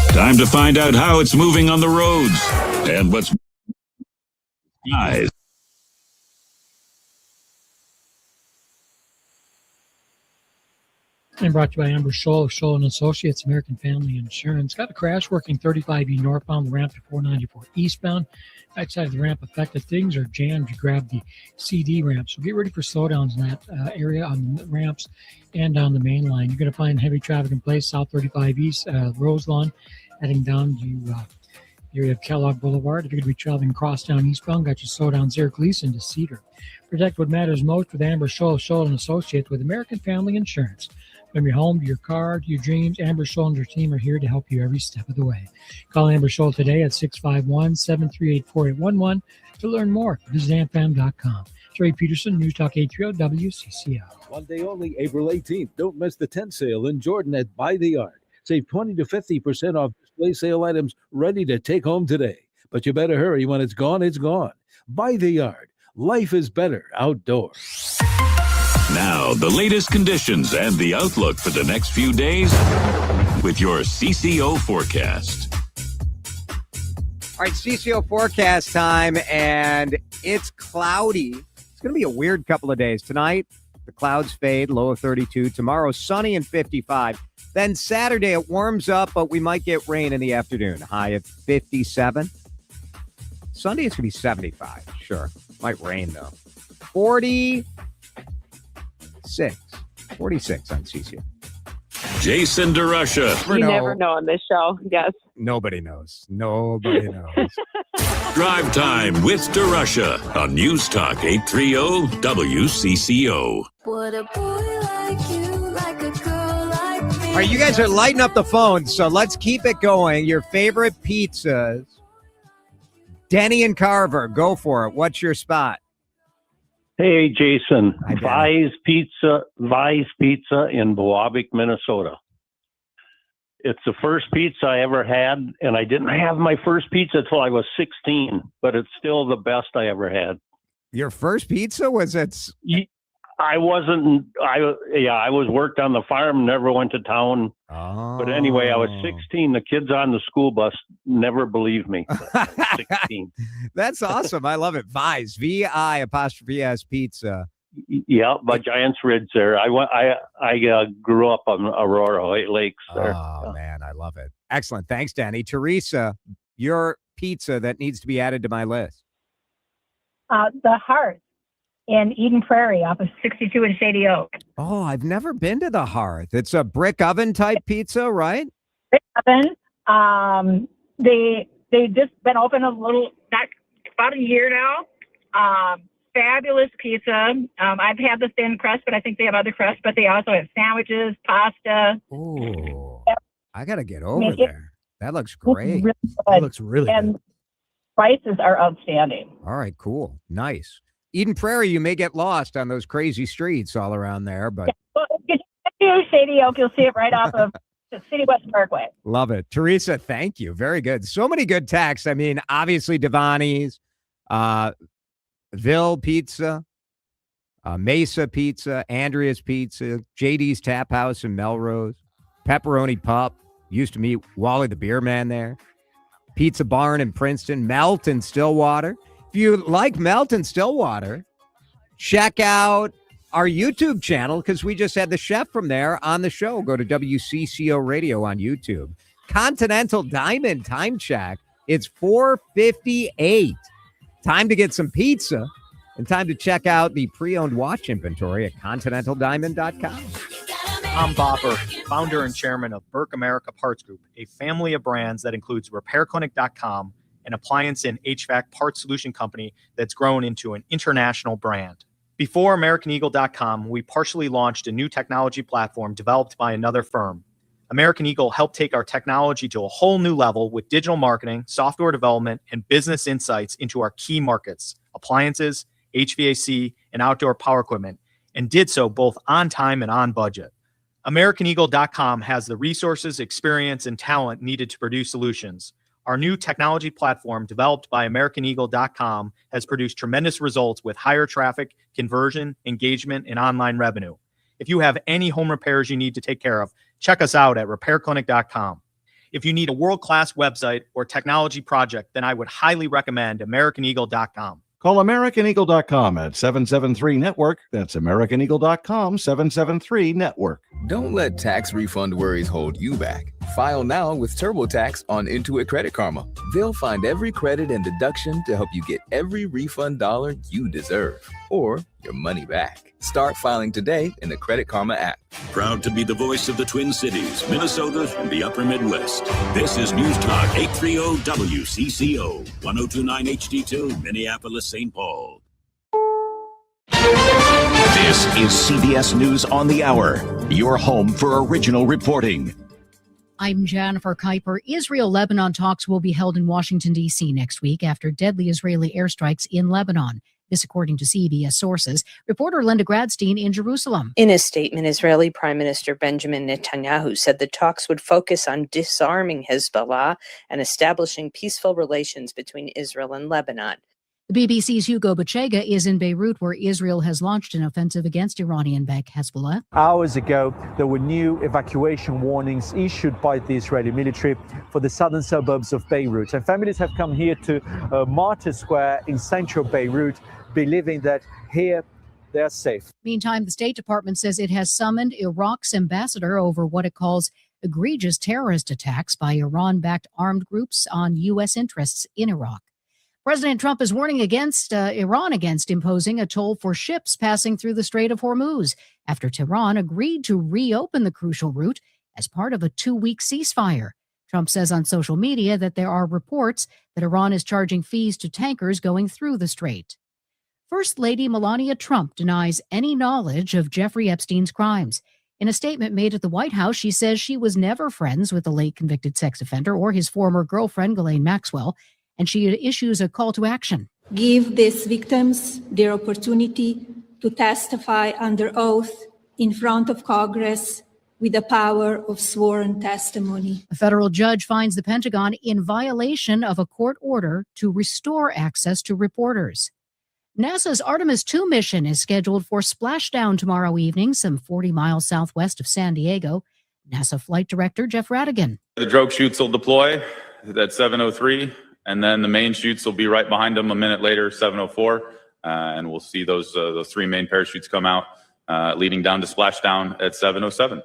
Time to find out how it's moving on the roads and what's guys. And brought to you by Amber Scholl, Scholl & Associates, American Family Insurance. Got a crash working 35E northbound, the ramp to 494 eastbound. Backside of the ramp affected. Things are jammed. You grab the CD ramp. So get ready for slowdowns in that area on the ramps and on the main line. You're going to find heavy traffic in place, South 35 East, Roselawn, heading down to the area of Kellogg Boulevard. If you're going to be traveling crosstown eastbound, got your slowdowns there, Gleason to Cedar. Protect what matters most with Amber Scholl, Scholl & Associates with American Family Insurance. From your home to your car to your dreams, Amber Scholl and her team are here to help you every step of the way. Call Amber Scholl today at 651-738-4811 to learn more. Visit amfam.com. Terry Peterson, News Talk 830 WCCO. One day only, April 18th. Don't miss the tent sale in Jordan at By the Yard. Save 20 to 50% off display sale items ready to take home today. But you better hurry. When it's gone, it's gone. By the Yard. Life is better outdoors. Now, the latest conditions and the outlook for the next few days with your CCO forecast. All right, CCO forecast time, and it's cloudy. It's going to be a weird couple of days. Tonight, the clouds fade, low of 32. Tomorrow, sunny and 55. Then Saturday, it warms up, but we might get rain in the afternoon, high of 57. Sunday, it's going to be 75. Sure. Might rain, though. 46 on CCO. Jason DeRusha. You never know on this show, yes. Nobody knows. Nobody knows. Drive Time with DeRusha on News Talk 830 WCCO. Would a boy like you, like a girl like me? All right, you guys are lighting up the phones, so let's keep it going. Your favorite pizzas. Denny and Carver, go for it. What's your spot? Hey, Jason. Vi's Pizza in Bowabic, Minnesota. It's the first pizza I ever had, and I didn't have my first pizza until I was 16, but it's still the best I ever had. Your first pizza? Was it? I was worked on the farm, never went to town. Oh. But anyway, I was 16. The kids on the school bus never believed me. 16. That's awesome. I love it. Vi's, V-I''S Pizza Yeah, by Giants Ridge there. I grew up on Aurora White Lakes there. Oh, man, I love it. Excellent. Thanks, Danny. Teresa, your pizza that needs to be added to my list. The Hearth in Eden Prairie off of 62 and Shady Oak. Oh, I've never been to the Hearth. It's a brick oven type pizza, right? Brick oven. They just been open about a year now. Fabulous pizza. I've had the thin crust, but I think they have other crusts, but they also have sandwiches, pasta. Oh, I got to get over there. That looks great. Really that looks really and good. Prices are outstanding. All right, cool. Nice. Eden Prairie, you may get lost on those crazy streets all around there, but Well, if you get to Shady Oak, you'll see it right off of the City West Parkway. love it. Teresa, thank you. Very good. So many good texts. I mean, obviously Devani's, Ville Pizza, Mesa Pizza, Andrea's Pizza, JD's Tap House in Melrose, Pepperoni Pup. Used to meet Wally the Beer Man there. Pizza Barn in Princeton, Melt in Stillwater. If you like Melt in Stillwater, check out our YouTube channel because we just had the chef from there on the show. Go to WCCO Radio on YouTube. Continental Diamond time check. It's 4:58. Time to get some pizza and time to check out the pre-owned watch inventory at continentaldiamond.com. I'm Bopper, founder and chairman of Burke America Parts Group, a family of brands that includes RepairClinic.com, an appliance and HVAC parts solution company that's grown into an international brand. Before AmericanEagle.com, we partially launched a new technology platform developed by another firm. American Eagle helped take our technology to a whole new level with digital marketing, software development, and business insights into our key markets, appliances, HVAC, and outdoor power equipment, and did so both on time and on budget. AmericanEagle.com has the resources, experience, and talent needed to produce solutions. Our new technology platform, developed by AmericanEagle.com, has produced tremendous results with higher traffic, conversion, engagement, and online revenue. If you have any home repairs you need to take care of, check us out at RepairClinic.com. If you need a world-class website or technology project, then I would highly recommend AmericanEagle.com. Call AmericanEagle.com at 773-NETWORK. That's AmericanEagle.com, 773-NETWORK. Don't let tax refund worries hold you back. File now with TurboTax on Intuit Credit Karma. They'll find every credit and deduction to help you get every refund dollar you deserve, or your money back. Start filing today in the Credit Karma app. Proud to be the voice of the Twin Cities, Minnesota, and the Upper Midwest. This is News Talk 830 WCCO, 1029 HD2, Minneapolis, St. Paul. This is CBS News on the Hour, your home for original reporting. I'm Jennifer Kuiper. Israel-Lebanon talks will be held in Washington, D.C. next week after deadly Israeli airstrikes in Lebanon. This according to CBS sources. Reporter Linda Gradstein in Jerusalem. In a statement, Israeli Prime Minister Benjamin Netanyahu said the talks would focus on disarming Hezbollah and establishing peaceful relations between Israel and Lebanon. The BBC's Hugo Bachega is in Beirut, where Israel has launched an offensive against Iranian-backed Hezbollah. Hours ago, there were new evacuation warnings issued by the Israeli military for the southern suburbs of Beirut. And families have come here to Martyr Square in central Beirut, believing that here they are safe. Meantime, the State Department says it has summoned Iraq's ambassador over what it calls egregious terrorist attacks by Iran-backed armed groups on U.S. interests in Iraq. President Trump is warning against Iran against imposing a toll for ships passing through the Strait of Hormuz after Tehran agreed to reopen the crucial route as part of a 2-week ceasefire. Trump says on social media that there are reports that Iran is charging fees to tankers going through the strait. First Lady Melania Trump denies any knowledge of Jeffrey Epstein's crimes. In a statement made at the White House, she says she was never friends with the late convicted sex offender or his former girlfriend, Ghislaine Maxwell, and she issues a call to action. Give these victims their opportunity to testify under oath in front of Congress with the power of sworn testimony. A federal judge finds the Pentagon in violation of a court order to restore access to reporters. NASA's Artemis II mission is scheduled for splashdown tomorrow evening, some 40 miles southwest of San Diego. NASA Flight Director Jeff Radigan. The drogue chutes will deploy at 7:03. And then the main chutes will be right behind them a minute later, 7:04. and we'll see those three main parachutes come out, leading down to splashdown at 7:07.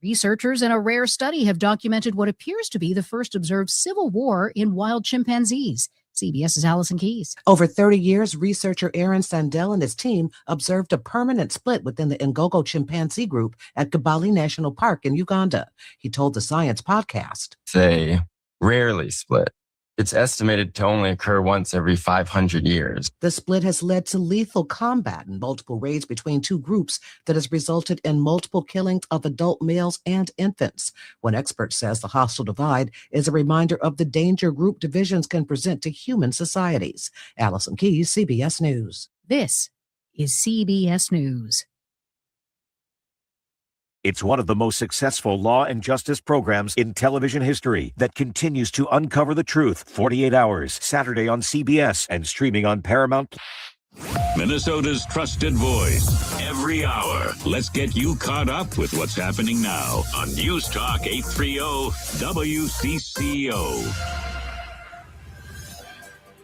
Researchers in a rare study have documented what appears to be the first observed civil war in wild chimpanzees. CBS's Allison Keyes. Over 30 years, researcher Aaron Sandell and his team observed a permanent split within the Ngogo chimpanzee group at Kibale National Park in Uganda. He told the Science podcast. They rarely split. It's estimated to only occur once every 500 years. The split has led to lethal combat and multiple raids between two groups that has resulted in multiple killings of adult males and infants. One expert says the hostile divide is a reminder of the danger group divisions can present to human societies. Allison Keyes, CBS News. This is CBS News. It's one of the most successful law and justice programs in television history that continues to uncover the truth. 48 Hours, Saturday on CBS and streaming on Paramount. Minnesota's trusted voice. Every hour. Let's get you caught up with what's happening now on News Talk 830 WCCO.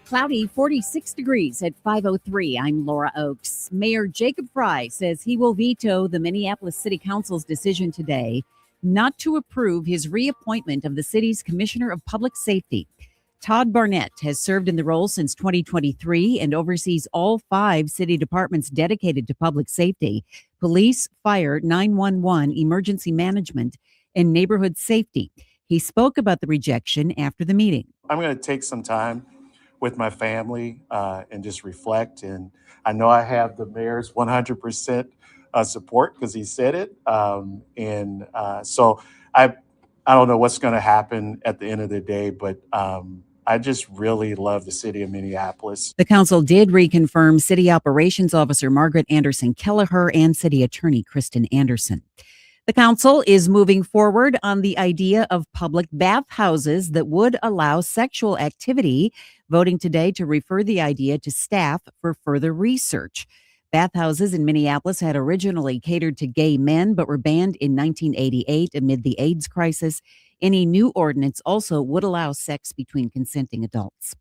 Cloudy, 46 degrees at 5:03. I'm Laura Oakes. Mayor Jacob Fry says he will veto the Minneapolis City Council's decision today not to approve his reappointment of the city's Commissioner of Public Safety. Todd Barnett has served in the role since 2023 and oversees all 5 city departments dedicated to public safety: police, fire, 911, emergency management, and neighborhood safety. He spoke about the rejection after the meeting. I'm going to take some time with my family and just reflect. And I know I have the mayor's 100% support because he said it. So I don't know what's going to happen at the end of the day, but I just really love the city of Minneapolis. The council did reconfirm City Operations Officer Margaret Anderson Kelleher and City Attorney Kristen Anderson. The council is moving forward on the idea of public bathhouses that would allow sexual activity, voting today to refer the idea to staff for further research. Bathhouses in Minneapolis had originally catered to gay men, but were banned in 1988 amid the AIDS crisis. Any new ordinance also would allow sex between consenting adults.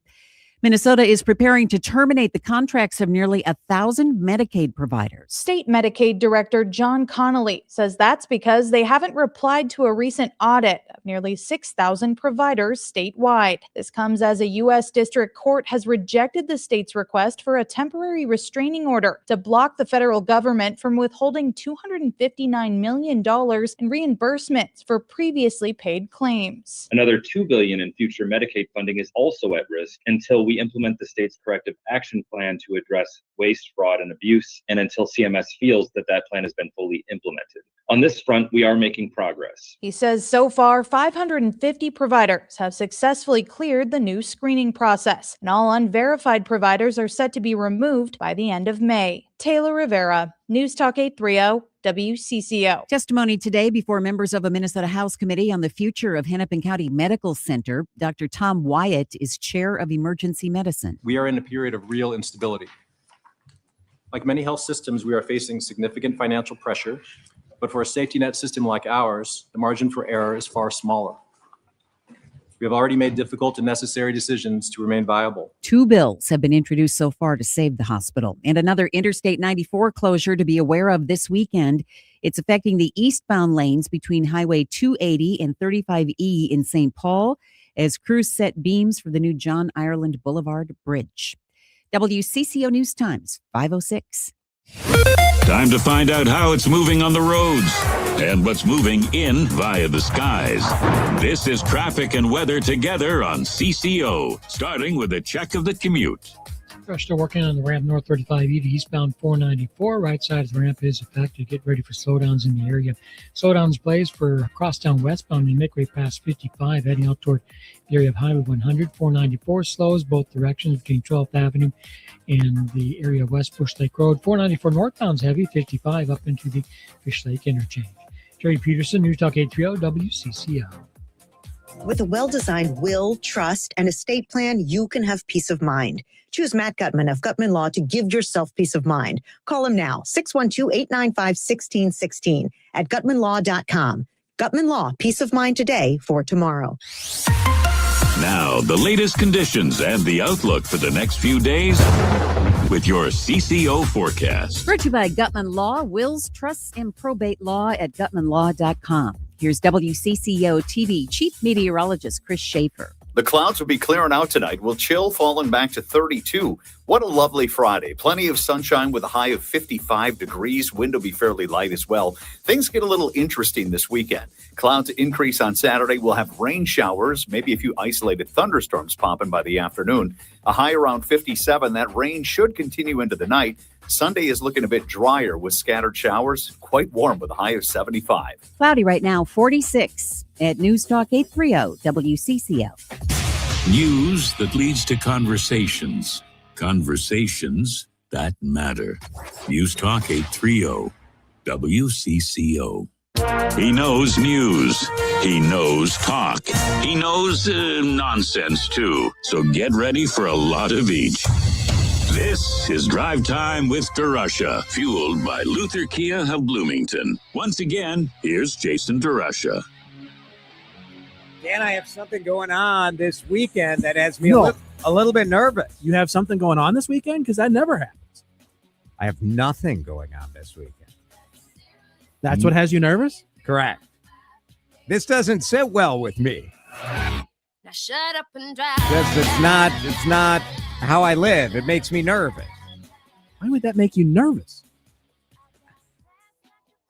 Minnesota is preparing to terminate the contracts of nearly 1,000 Medicaid providers. State Medicaid Director John Connolly says that's because they haven't replied to a recent audit of nearly 6,000 providers statewide. This comes as a U.S. District Court has rejected the state's request for a temporary restraining order to block the federal government from withholding $259 million in reimbursements for previously paid claims. Another $2 billion in future Medicaid funding is also at risk until we implement the state's corrective action plan to address waste, fraud, and abuse, and until CMS feels that that plan has been fully implemented. On this front, we are making progress. He says so far, 550 providers have successfully cleared the new screening process, and all unverified providers are set to be removed by the end of May. Taylor Rivera, News Talk 830. WCCO. Testimony today before members of a Minnesota House Committee on the future of Hennepin County Medical Center. Dr. Tom Wyatt is chair of emergency medicine. We are in a period of real instability. Like many health systems, we are facing significant financial pressure, but for a safety net system like ours, the margin for error is far smaller. We have already made difficult and necessary decisions to remain viable. 2 bills have been introduced so far to save the hospital, and another Interstate 94 closure to be aware of this weekend. It's affecting the eastbound lanes between Highway 280 and 35E in St. Paul as crews set beams for the new John Ireland Boulevard Bridge. WCCO News Times, 5:06. Time to find out how it's moving on the roads and what's moving in via the skies. This is traffic and weather together on CCO, starting with a check of the commute. We're still working on the ramp north 35E to eastbound 494. Right side of the ramp is affected. Get ready for slowdowns in the area. Slowdowns blaze for crosstown westbound and make way past 55, heading out toward the area of Highway 100. 494 slows both directions between 12th Avenue and the area of West Bush Lake Road. 494 northbound's heavy, 55 up into the Fish Lake interchange. Jerry Peterson, News Talk 830 WCCO. With a well-designed will, trust, and estate plan, you can have peace of mind. Choose Matt Gutman of Gutman Law to give yourself peace of mind. Call him now, 612-895-1616 at gutmanlaw.com. Gutman Law, peace of mind today for tomorrow. Now, the latest conditions and the outlook for the next few days. with your CCO forecast. Brought to you by Gutman Law, wills, trusts, and probate law at gutmanlaw.com. Here's WCCO TV Chief Meteorologist Chris Schaefer. The clouds will be clearing out tonight. We'll chill, falling back to 32. What a lovely Friday. Plenty of sunshine with a high of 55 degrees. Wind will be fairly light as well. Things get a little interesting this weekend. Clouds increase on Saturday. We'll have rain showers, maybe a few isolated thunderstorms popping by the afternoon. A high around 57. That rain should continue into the night. Sunday is looking a bit drier with scattered showers. Quite warm with a high of 75. Cloudy right now, 46 at News Talk 830 WCCO. News that leads to conversations. Conversations that matter. News Talk 830 WCCO. He knows news. He knows talk. He knows nonsense too. So get ready for a lot of each. This is Drive Time with DeRusha, fueled by Luther Kia of Bloomington. Once again, here's Jason DeRusha. Dan, I have something going on this weekend that has me a little bit nervous. You have something going on this weekend? Because that never happens. I have nothing going on this weekend. That's what has you nervous? Correct. This doesn't sit well with me. Now shut up and drive. It's not how I live. It makes me nervous. Why would that make you nervous?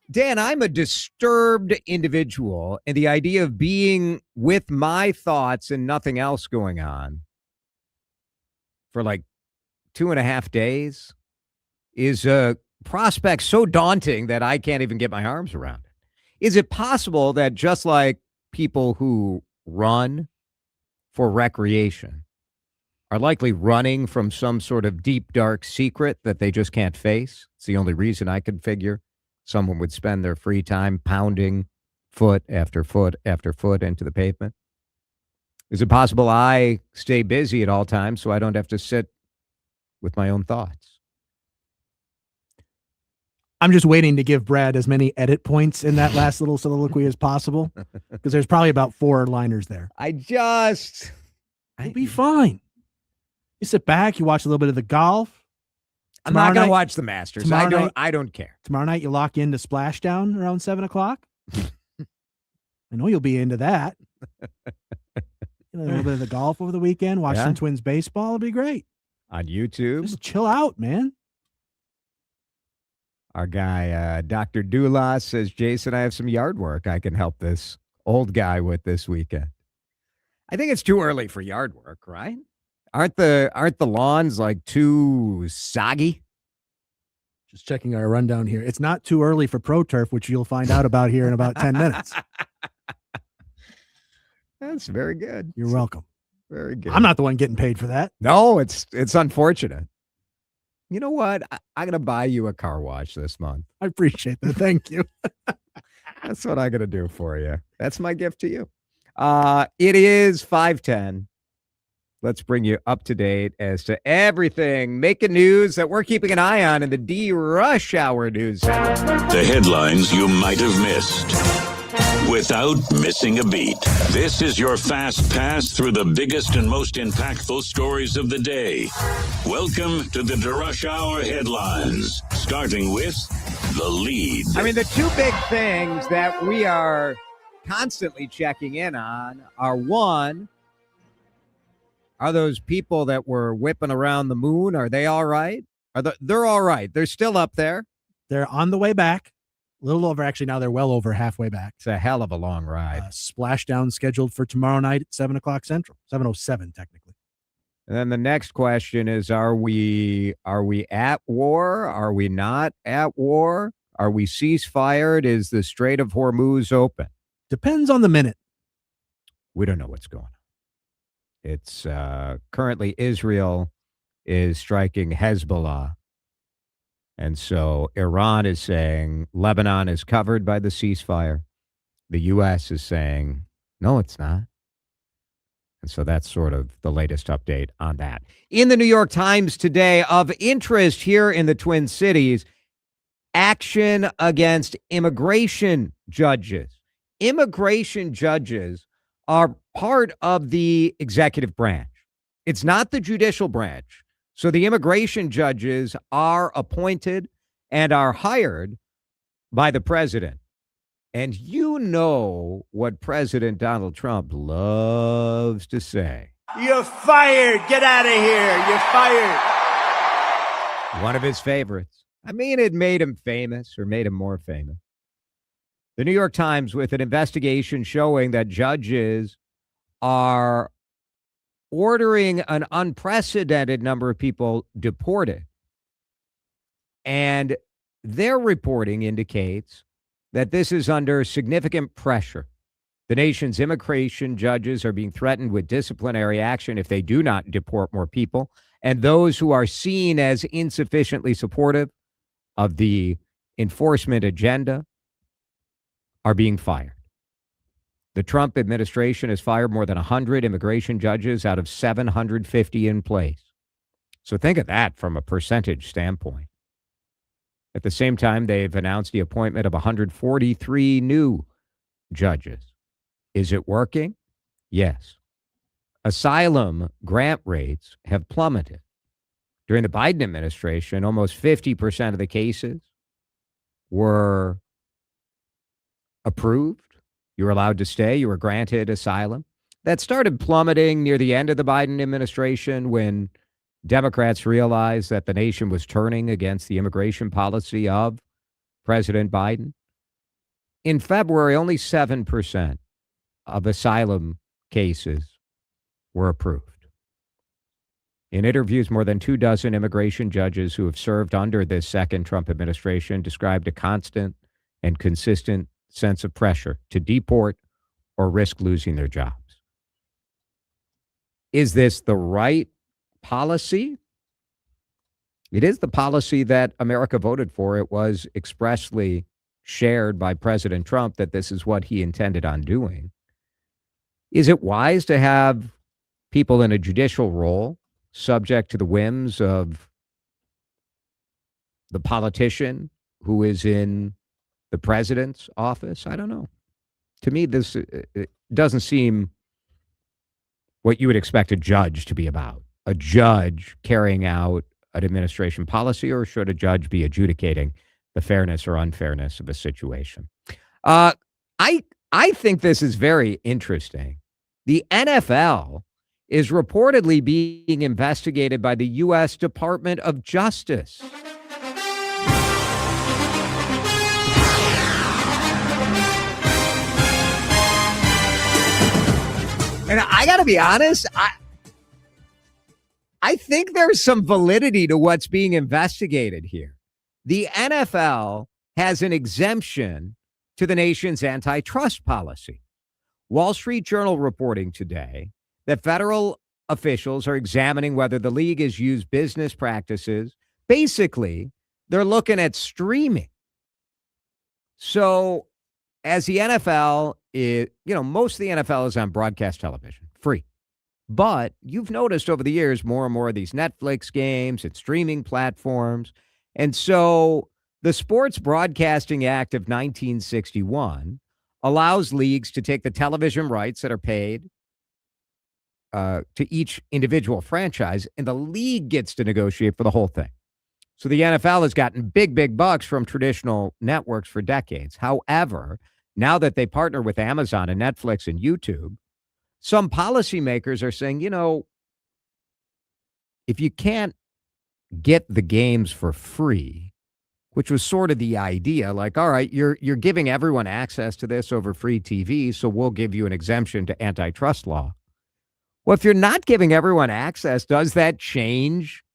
Dan, I'm a disturbed individual, and the idea of being with my thoughts and nothing else going on for like 2.5 days is a prospect so daunting that I can't even get my arms around it. Is it possible that just like people who run for recreation are likely running from some sort of deep, dark secret that they just can't face? It's the only reason I can figure someone would spend their free time pounding foot after foot after foot into the pavement. Is it possible I stay busy at all times so I don't have to sit with my own thoughts? I'm just waiting to give Brad as many edit points in that last little soliloquy as possible, because there's probably about 4 liners there. You'll be fine. You sit back, you watch a little bit of the golf. I'm not going to watch the Masters. I don't care. Tomorrow night, you lock into Splashdown around 7 o'clock. I know you'll be into that. A little bit of the golf over the weekend. Watch some Twins baseball. It'll be great. On YouTube. Just chill out, man. Our guy, Dr. Dulas, says, Jason, I have some yard work I can help this old guy with this weekend. I think it's too early for yard work, right? Aren't the lawns like too soggy? Just checking our rundown here. It's not too early for Pro Turf, which you'll find out about here in about 10 minutes. That's very good. You're welcome. Very good. I'm not the one getting paid for that. No, it's unfortunate. You know what? I'm going to buy you a car wash this month. I appreciate that. Thank you. That's what I'm going to do for you. That's my gift to you. It is 5:10. Let's bring you up to date as to everything making news that we're keeping an eye on in the DeRusha Hour News Center. The headlines you might have missed without missing a beat. This is your fast pass through the biggest and most impactful stories of the day. Welcome to the DeRusha Hour headlines, starting with the lead. I mean, the two big things that we are constantly checking in on are, one, are those people that were whipping around the moon, are they all right? They're all right. They're still up there. They're on the way back. A little over, actually, now they're well over halfway back. It's a hell of a long ride. Splashdown scheduled for tomorrow night at 7 o'clock Central. 7:07, technically. And then the next question is, are we at war? Are we not at war? Are we ceasefired? Is the Strait of Hormuz open? Depends on the minute. We don't know what's going on. It's currently Israel is striking Hezbollah. And so Iran is saying Lebanon is covered by the ceasefire. The U.S. is saying, no, it's not. And so that's sort of the latest update on that. In the New York Times today, of interest here in the Twin Cities, action against immigration judges. Immigration judges are part of the executive branch. It's not the judicial branch. So the immigration judges are appointed and are hired by the president. And you know what President Donald Trump loves to say. You're fired. Get out of here. You're fired. One of his favorites. I mean, it made him famous or made him more famous. The New York Times with an investigation showing that judges are ordering an unprecedented number of people deported. And their reporting indicates that this is under significant pressure. The nation's immigration judges are being threatened with disciplinary action if they do not deport more people. And those who are seen as insufficiently supportive of the enforcement agenda are being fired. The Trump administration has fired more than 100 immigration judges out of 750 in place. So think of that from a percentage standpoint. At the same time, they've announced the appointment of 143 new judges. Is it working? Yes. Asylum grant rates have plummeted. During the Biden administration, almost 50% of the cases were approved. You were allowed to stay. You were granted asylum. That started plummeting near the end of the Biden administration when Democrats realized that the nation was turning against the immigration policy of President Biden. In February, only 7% of asylum cases were approved. In interviews, more than 24 immigration judges who have served under this second Trump administration described a constant and consistent sense of pressure to deport or risk losing their jobs. Is this the right policy? It is the policy that America voted for. It was expressly shared by President Trump that this is what he intended on doing. Is it wise to have people in a judicial role subject to the whims of the politician who is in the president's office? I don't know. To me, this it doesn't seem what you would expect a judge to be about. A judge carrying out an administration policy, or should a judge be adjudicating the fairness or unfairness of a situation? I think this is very interesting. The NFL is reportedly being investigated by the U.S. Department of Justice. And I got to be honest, I think there's some validity to what's being investigated here. The NFL has an exemption to the nation's antitrust policy. Wall Street Journal reporting today that federal officials are examining whether the league has used business practices. Basically, they're looking at streaming. So as the NFL is, most of the NFL is on broadcast television, free. But you've noticed over the years more and more of these Netflix games and streaming platforms. And so the Sports Broadcasting Act of 1961 allows leagues to take the television rights that are paid to each individual franchise, and the league gets to negotiate for the whole thing. So the NFL has gotten big bucks from traditional networks for decades. However, now that they partner with Amazon and Netflix and YouTube, some policymakers are saying, if you can't get the games for free, which was sort of the idea, like, all right, you're giving everyone access to this over free TV, so we'll give you an exemption to antitrust law. Well, if you're not giving everyone access, does that change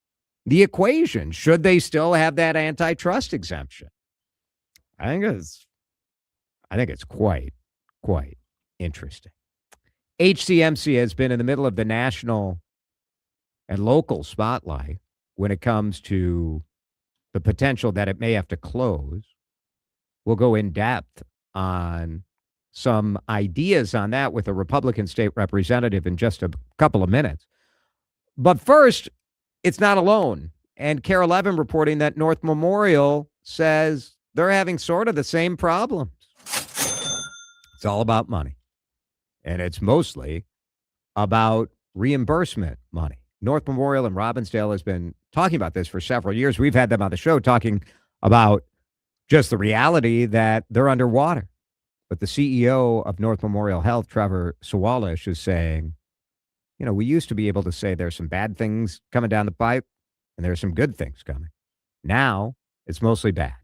the equation? Should they still have that antitrust exemption? I think it's quite interesting. HCMC has been in the middle of the national and local spotlight when it comes to the potential that it may have to close. We'll go in depth on some ideas on that with a Republican state representative in just a couple of minutes. But first, it's not alone. And KARE 11 reporting that North Memorial says they're having sort of the same problems. It's all about money. And it's mostly about reimbursement money. North Memorial and Robbinsdale has been talking about this for several years. We've had them on the show talking about just the reality that they're underwater. But the CEO of North Memorial Health, Trevor Sawalish, is saying, we used to be able to say there's some bad things coming down the pipe and there's some good things coming. Now it's mostly bad.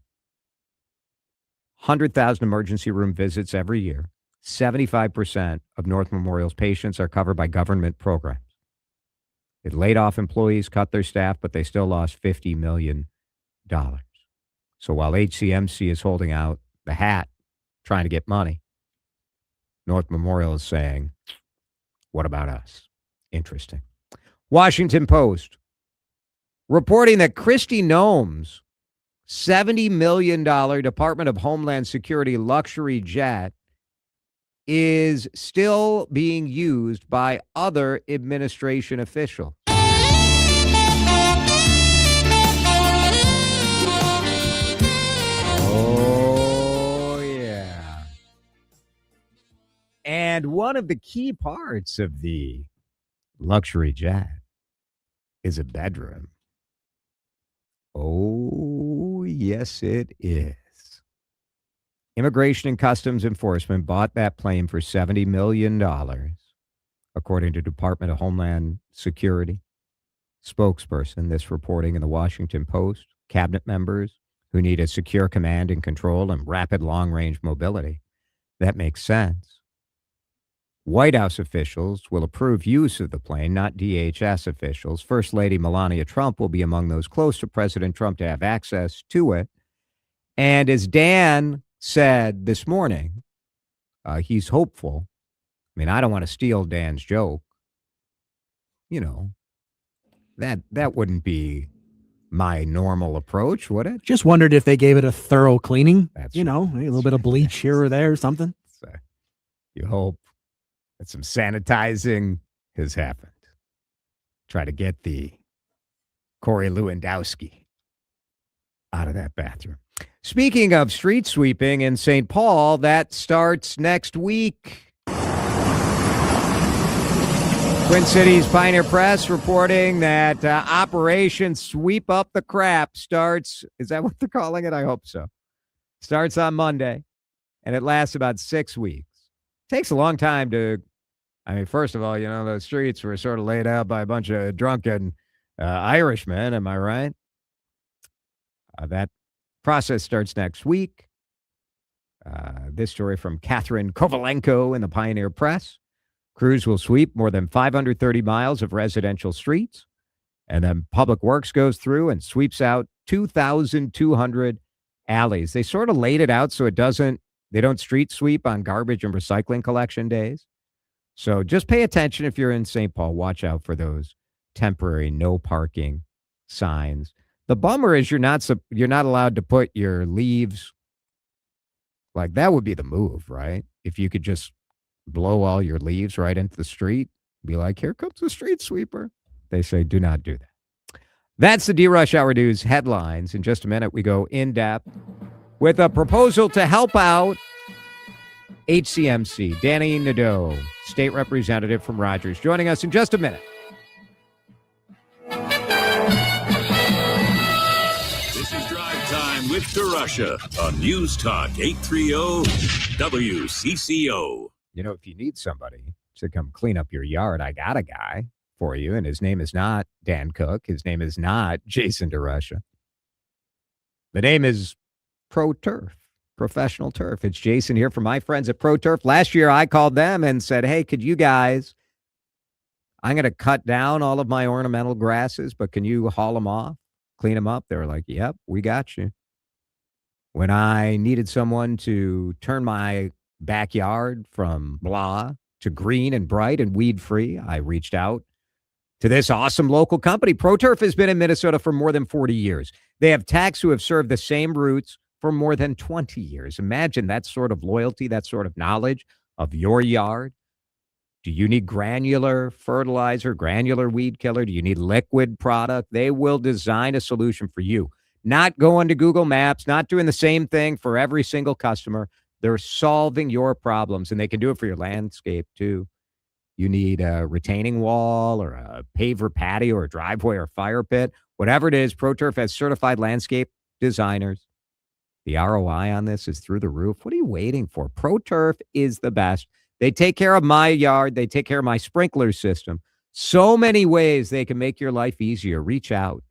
100,000 emergency room visits every year. 75% of North Memorial's patients are covered by government programs. It laid off employees, cut their staff, but they still lost $50 million. So while HCMC is holding out the hat, trying to get money, North Memorial is saying, what about us? Interesting. Washington Post reporting that Kristi Noem's $70 million Department of Homeland Security luxury jet is still being used by other administration officials. Oh, yeah. And one of the key parts of the luxury jet is a bedroom. Oh, yes, it is. Immigration and Customs Enforcement bought that plane for $70 million, according to Department of Homeland Security spokesperson. This reporting in the Washington Post. Cabinet members who need a secure command and control and rapid long-range mobility. That makes sense. White House officials will approve use of the plane, not DHS officials. First Lady Melania Trump will be among those close to President Trump to have access to it. And as Dan said this morning, he's hopeful. I mean, I don't want to steal Dan's joke. That wouldn't be my normal approach, would it? Just wondered if they gave it a thorough cleaning. That's a little bit of bleach here or there or something. You hope that some sanitizing has happened. Try to get the Corey Lewandowski out of that bathroom. Speaking of street sweeping in St. Paul, that starts next week. Twin Cities Pioneer Press reporting that Operation Sweep Up the Crap starts. Is that what they're calling it? I hope so. Starts on Monday, and it lasts about 6 weeks. Takes a long time to, first of all, the streets were sort of laid out by a bunch of drunken Irishmen. Am I right? That process starts next week. This story from Catherine Kovalenko in the Pioneer Press. Crews will sweep more than 530 miles of residential streets, and then Public Works goes through and sweeps out 2,200 alleys. They sort of laid it out so they don't street sweep on garbage and recycling collection days. So just pay attention if you're in St. Paul. Watch out for those temporary no parking signs. The bummer is you're not allowed to put your leaves, like that would be the move, right? If you could just blow all your leaves right into the street, be like, here comes the street sweeper. They say, do not do that. That's the DeRusha Hour News headlines. In just a minute, we go in depth with a proposal to help out HCMC. Danny Nadeau, state representative from Rogers, joining us in just a minute. This is Drive Time with DeRusha on News Talk 830 WCCO. If you need somebody to come clean up your yard, I got a guy for you, and his name is not Dan Cook. His name is not Jason DeRusha. The name is Pro Turf, Professional Turf. It's Jason here from my friends at Pro Turf. Last year, I called them and said, hey, could you guys, I'm going to cut down all of my ornamental grasses, but can you haul them off, clean them up? They were like, yep, we got you. When I needed someone to turn my backyard from blah to green and bright and weed free, I reached out to this awesome local company. ProTurf has been in Minnesota for more than 40 years. They have techs who have served the same routes for more than 20 years. Imagine that sort of loyalty, that sort of knowledge of your yard. Do you need granular fertilizer, granular weed killer? Do you need liquid product? They will design a solution for you. Not going to Google Maps, not doing the same thing for every single customer. They're solving your problems, and they can do it for your landscape too. You need a retaining wall or a paver patio or driveway or fire pit, whatever it is. ProTurf has certified landscape designers. The ROI on this is through the roof. What are you waiting for? ProTurf is the best. They take care of my yard. They take care of my sprinkler system. So many ways they can make your life easier. Reach out.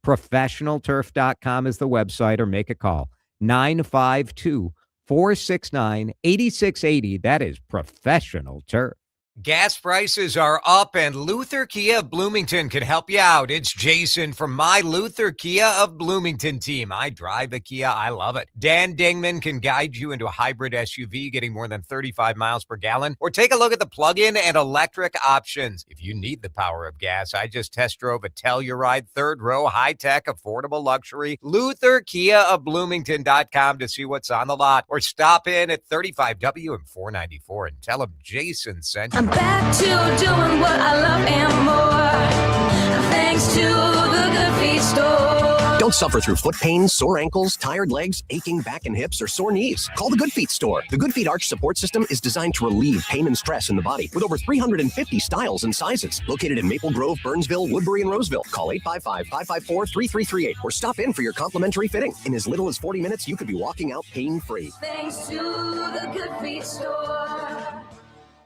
ProfessionalTurf.com is the website, or make a call. 952-469-8680. That is Professional Turf. Gas prices are up, and Luther Kia of Bloomington can help you out. It's Jason from my Luther Kia of Bloomington team. I drive a Kia. I love it. Dan Dingman can guide you into a hybrid SUV getting more than 35 miles per gallon, or take a look at the plug-in and electric options. If you need the power of gas, I just test drove a Telluride third row, high-tech, affordable luxury. Luther Kia of Bloomington.com to see what's on the lot, or stop in at 35W and 494 and tell them Jason sent you. I'm back to doing what I love and more, thanks to the Good Feet store. Don't suffer through foot pain, sore ankles, tired legs, aching back and hips, or sore knees. Call the Good Feet store. The Good Feet Arch Support System is designed to relieve pain and stress in the body with over 350 styles and sizes. Located in Maple Grove, Burnsville, Woodbury, and Roseville. Call 855-554-3338 or stop in for your complimentary fitting. In as little as 40 minutes, you could be walking out pain-free. Thanks to the Good Feet store.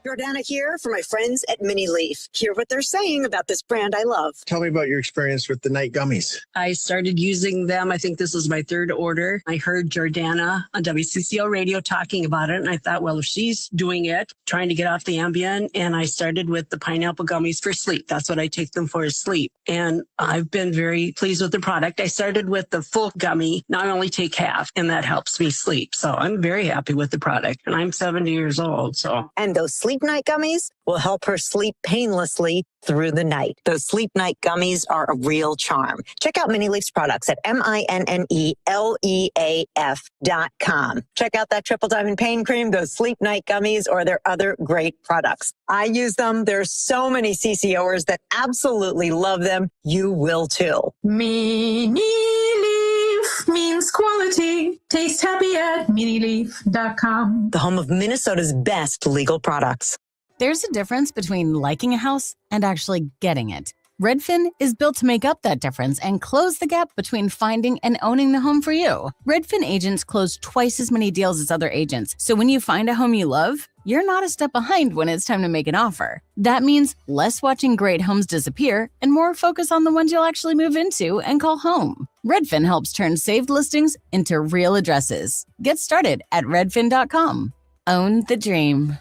Jordana here for my friends at Mini Leaf. Hear what they're saying about this brand I love. Tell me about your experience with the night gummies. I started using them. I think this was my third order. I heard Jordana on WCCO radio talking about it, and I thought, well, if she's doing it, trying to get off the Ambien, and I started with the pineapple gummies for sleep. That's what I take them for, is sleep. And I've been very pleased with the product. I started with the full gummy. Now I only take half, and that helps me sleep. So I'm very happy with the product, and I'm 70 years old. So. And those sleep night gummies will help her sleep painlessly through the night. Those sleep night gummies are a real charm. Check out Mini Leaf's products at MINNELEAF.com. Check out that Triple Diamond Pain Cream, those sleep night gummies, or their other great products. I use them. There's so many CCOers that absolutely love them. You will too. Mini Leaf means quality. Taste happy at minileaf.com. The home of Minnesota's best legal products. There's a difference between liking a house and actually getting it. Redfin is built to make up that difference and close the gap between finding and owning the home for you. Redfin agents close twice as many deals as other agents. So when you find a home you love, you're not a step behind when it's time to make an offer. That means less watching great homes disappear and more focus on the ones you'll actually move into and call home. Redfin helps turn saved listings into real addresses. Get started at redfin.com. Own the dream.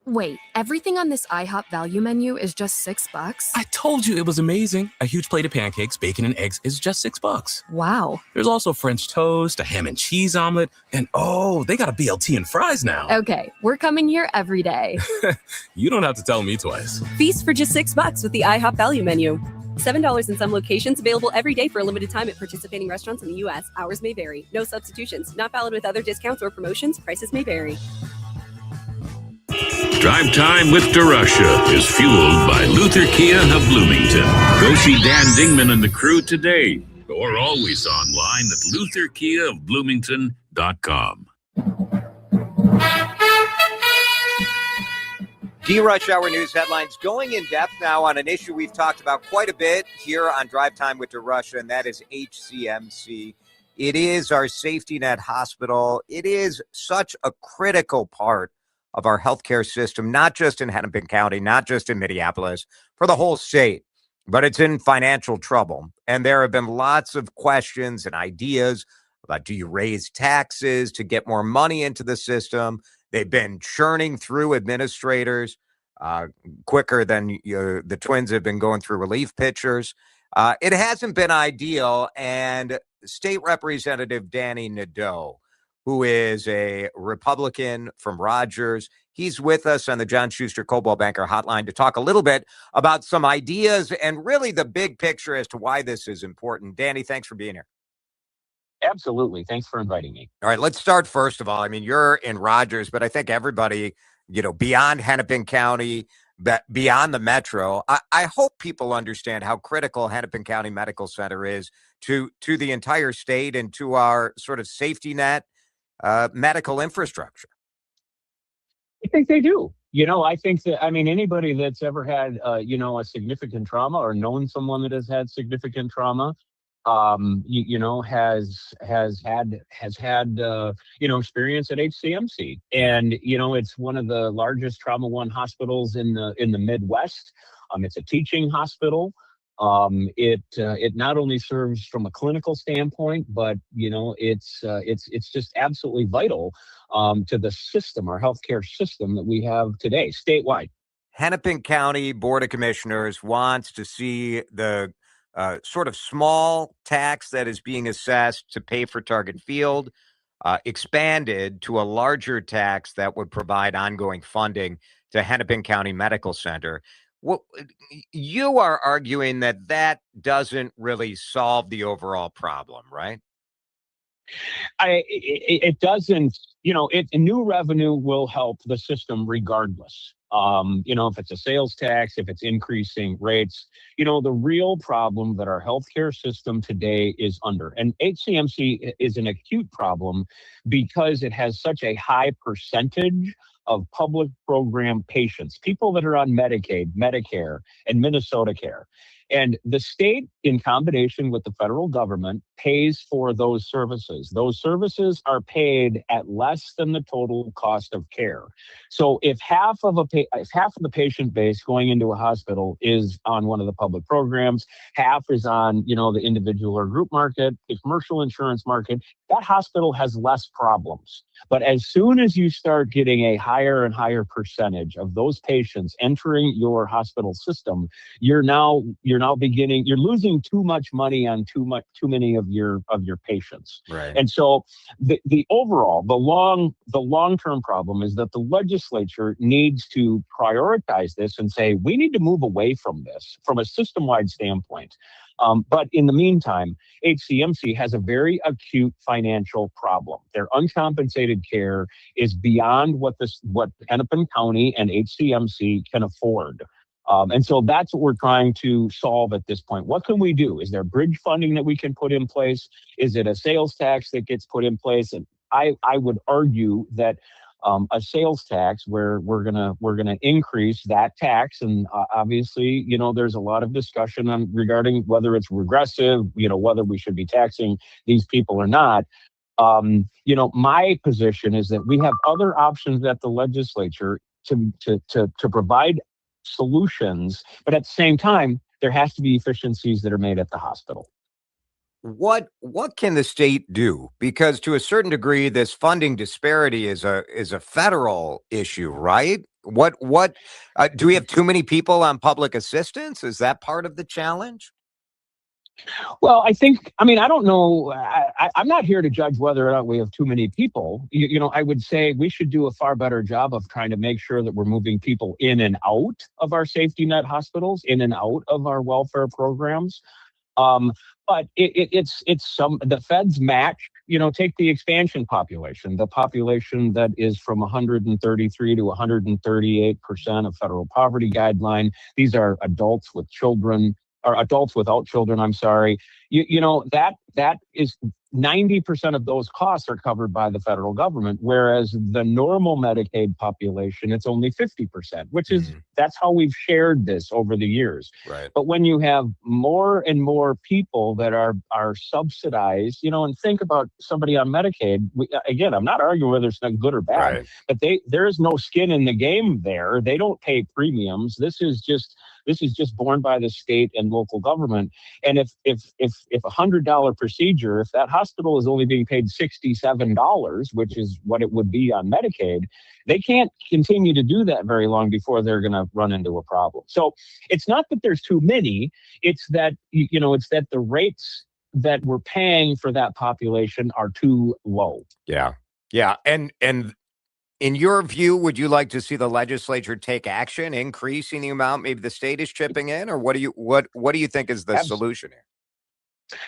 Wait, everything on this IHOP value menu is just $6? I told you it was amazing. A huge plate of pancakes, bacon, and eggs is just $6. Wow. There's also French toast, a ham and cheese omelet, and oh, they got a BLT and fries now. Okay, we're coming here every day. You don't have to tell me twice. Feast for just $6 with the IHOP value menu. $7 in some locations, available every day for a limited time at participating restaurants in the U.S. Hours may vary. No substitutions. Not valid with other discounts or promotions. Prices may vary. Drive Time with DeRusha is fueled by Luther Kia of Bloomington. Go see Dan Dingman and the crew today, or always online at lutherkiaofbloomington.com. DeRusha Hour News headlines, going in depth now on an issue we've talked about quite a bit here on Drive Time with DeRusha, and that is HCMC. It is our safety net hospital. It is such a critical part of our healthcare system, not just in Hennepin County, not just in Minneapolis, for the whole state, but it's in financial trouble. And there have been lots of questions and ideas about, do you raise taxes to get more money into the system? They've been churning through administrators quicker than the Twins have been going through relief pitchers. It hasn't been ideal. And State Representative Danny Nadeau, who is a Republican from Rogers, he's with us on the John Schuster Coldwell Banker Hotline to talk a little bit about some ideas and really the big picture as to why this is important. Danny, thanks for being here. Absolutely. Thanks for inviting me. All right, let's start first of all. I mean, you're in Rogers, but I think everybody, beyond Hennepin County, beyond the metro, I hope people understand how critical Hennepin County Medical Center is to the entire state and to our sort of safety net medical infrastructure. I think they do. I think that, anybody that's ever had, a significant trauma or known someone that has had significant trauma, has had experience at HCMC, and it's one of the largest Trauma One hospitals in the Midwest. It's a teaching hospital. It not only serves from a clinical standpoint, but it's just absolutely vital to the system, our healthcare system that we have today, statewide. Hennepin County Board of Commissioners wants to see the sort of small tax that is being assessed to pay for Target Field expanded to a larger tax that would provide ongoing funding to Hennepin County Medical Center. Well, you are arguing that doesn't really solve the overall problem, right? It doesn't, new revenue will help the system regardless. If it's a sales tax, if it's increasing rates, the real problem that our healthcare system today is under, and HCMC is an acute problem because it has such a high percentage of public program patients, people that are on Medicaid, Medicare, and Minnesota Care. And the state, in combination with the federal government, pays for those services. Those services are paid at less than the total cost of care. So if half of the patient base going into a hospital is on one of the public programs, half is on, the individual or group market, the commercial insurance market, that hospital has less problems. But as soon as you start getting a higher and higher percentage of those patients entering your hospital system, you're losing too much money on too many of your patients. Right. And so the long-term problem is that the legislature needs to prioritize this and say, we need to move away from this from a system-wide standpoint. But in the meantime, HCMC has a very acute financial problem. Their uncompensated care is beyond what Hennepin County and HCMC can afford. And so that's what we're trying to solve at this point. What can we do? Is there bridge funding that we can put in place? Is it a sales tax that gets put in place? And I would argue that a sales tax where we're gonna increase that tax, and obviously, there's a lot of discussion regarding whether it's regressive, whether we should be taxing these people or not. My position is that we have other options at the legislature to provide solutions, but at the same time, there has to be efficiencies that are made at the hospital. What can the state do? Because to a certain degree, this funding disparity is a federal issue, right? What do we have too many people on public assistance? Is that part of the challenge? Well, I don't know. I'm not here to judge whether or not we have too many people. I would say we should do a far better job of trying to make sure that we're moving people in and out of our safety net hospitals, in and out of our welfare programs. But the feds match, take the expansion population, the population that is from 133 to 138% of federal poverty guideline. These are adults with children, or adults without children, I'm sorry. That is 90% of those costs are covered by the federal government, whereas the normal Medicaid population, it's only 50%, which is, that's how we've shared this over the years. Right. But when you have more and more people that are subsidized, and think about somebody on Medicaid, again, I'm not arguing whether it's not good or bad, right, but there is no skin in the game there. They don't pay premiums. This is just borne by the state and local government. And if $100 procedure, if that hospital is only being paid $67, which is what it would be on Medicaid, they can't continue to do that very long before they're going to run into a problem. So it's not that there's too many, it's that, it's that the rates that we're paying for that population are too low. Yeah. Yeah. And in your view, would you like to see the legislature take action, increasing the amount maybe the state is chipping in, or what do you think is the solution here?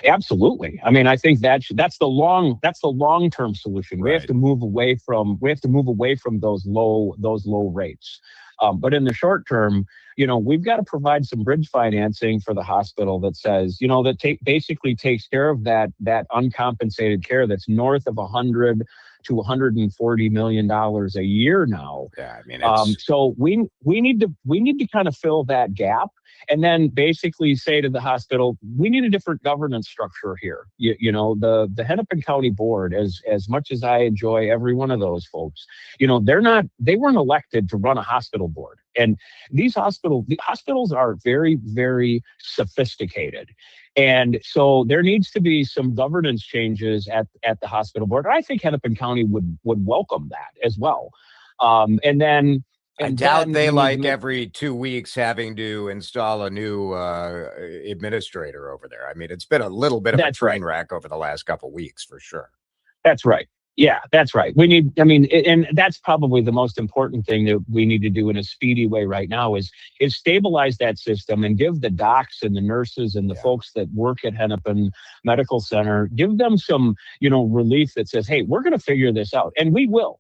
Absolutely. I think that's the long-term solution. We have to move away from those low rates. But in the short term, we've got to provide some bridge financing for the hospital that says, that basically takes care of that uncompensated care that's north of 100 to $140 million a year now. Yeah, I mean, so we need to kind of fill that gap, and then basically say to the hospital, we need a different governance structure here. You know, the Hennepin County Board, as much as I enjoy every one of those folks, you know, they weren't elected to run a hospital board. And the hospitals are very, very sophisticated. And so there needs to be some governance changes at the hospital board. And I think Hennepin County would welcome that as well. I doubt they like every 2 weeks having to install a new administrator over there. I mean, it's been a little bit of a train wreck over the last couple of weeks for sure. That's right. Yeah, that's right. And that's probably the most important thing that we need to do in a speedy way right now is stabilize that system and give the docs and the nurses and the folks that work at Hennepin Medical Center, give them some, relief that says, hey, we're going to figure this out. And we will.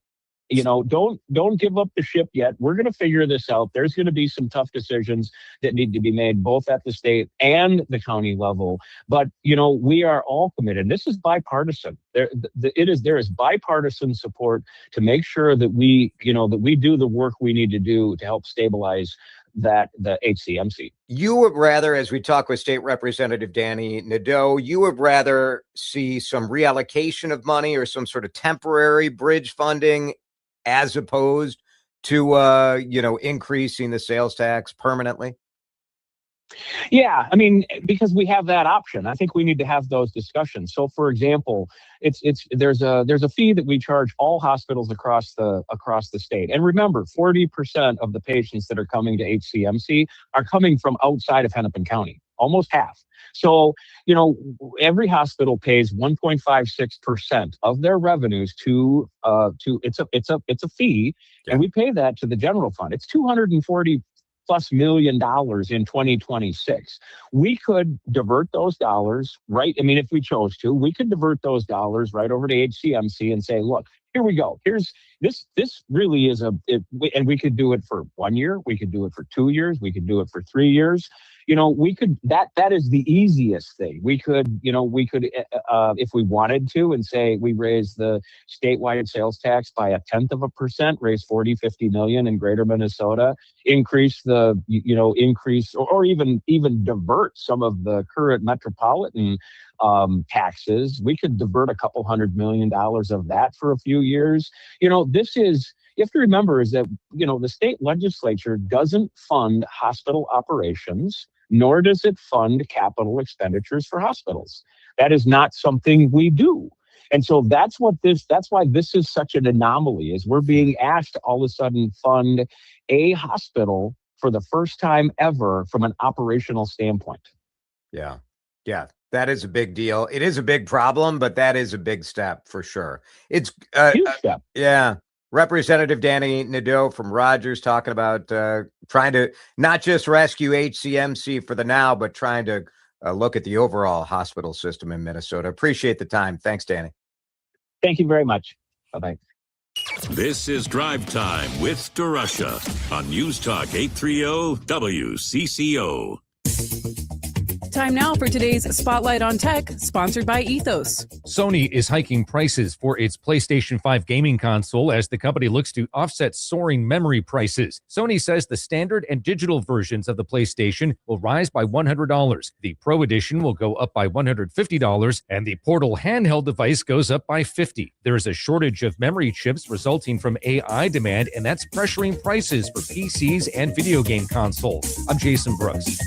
Don't give up the ship yet. We're going to figure this out. There's going to be some tough decisions that need to be made both at the state and the county level. But, we are all committed. This is bipartisan. There is bipartisan support to make sure that we do the work we need to do to help stabilize the HCMC. You would rather, as we talk with State Representative Danny Nadeau, you would rather see some reallocation of money or some sort of temporary bridge funding as opposed to, increasing the sales tax permanently? Yeah, because we have that option. I think we need to have those discussions. So, for example, there's a fee that we charge all hospitals across the state. And remember, 40% of the patients that are coming to HCMC are coming from outside of Hennepin County, almost half. So, every hospital pays 1.56% of their revenues to it's a fee, and we pay that to the general fund. It's $240+ million in 2026. We could divert those dollars, right? If we chose to, we could divert those dollars right over to HCMC and say, look, here we go. Here's this really is and we could do it for 1 year. We could do it for 2 years. We could do it for 3 years. We could, that is the easiest thing. We could, if we wanted to, and say we raise the statewide sales tax by 0.1%, raise 40-50 million in greater Minnesota, increase the, increase or even divert some of the current metropolitan taxes. We could divert $200 million of that for a few years. You have to remember is that, the state legislature doesn't fund hospital operations, nor does it fund capital expenditures for hospitals. That is not something we do. And so that's why this is such an anomaly, is we're being asked to all of a sudden fund a hospital for the first time ever from an operational standpoint. Yeah. Yeah. That is a big deal. It is a big problem, but that is a big step for sure. It's a huge step. Yeah. Representative Danny Nadeau from Rogers talking about trying to not just rescue HCMC for the now, but trying to look at the overall hospital system in Minnesota. Appreciate the time. Thanks, Danny. Thank you very much. Bye-bye. This is Drive Time with DeRusha on News Talk 830 WCCO. Time now for today's Spotlight on Tech, sponsored by Ethos. Sony is hiking prices for its PlayStation 5 gaming console as the company looks to offset soaring memory prices. Sony says the standard and digital versions of the PlayStation will rise by $100. The Pro Edition will go up by $150, and the Portal handheld device goes up by $50. There is a shortage of memory chips resulting from AI demand, and that's pressuring prices for PCs and video game consoles. I'm Jason Brooks.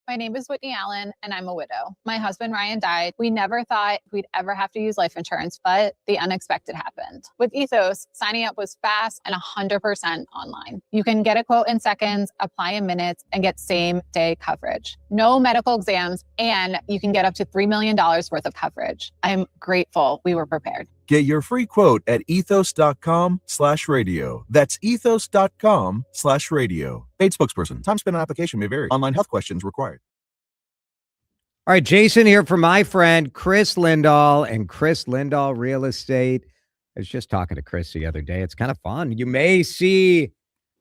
My name is Whitney Allen, and I'm a widow. My husband, Ryan, died. We never thought we'd ever have to use life insurance, but the unexpected happened. With Ethos, signing up was fast and 100% online. You can get a quote in seconds, apply in minutes, and get same-day coverage. No medical exams, and you can get up to $3 million worth of coverage. I'm grateful we were prepared. Get your free quote at ethos.com/radio. That's ethos.com/radio. Paid spokesperson. Time spent on application may vary. Online health questions required. All right, Jason here for my friend Chris Lindahl and Chris Lindahl Real Estate. I was just talking to Chris the other day. It's kind of fun. You may see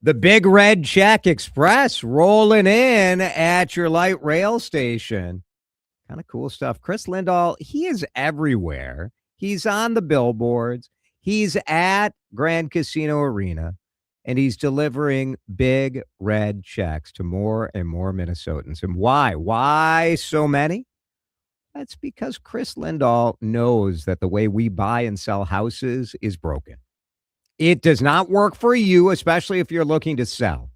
the Big Red Check Express rolling in at your light rail station. Kind of cool stuff. Chris Lindahl, he is everywhere. He's on the billboards. He's at Grand Casino Arena, and he's delivering big red checks to more and more Minnesotans. And why? Why so many? That's because Chris Lindahl knows that the way we buy and sell houses is broken. It does not work for you, especially if you're looking to sell.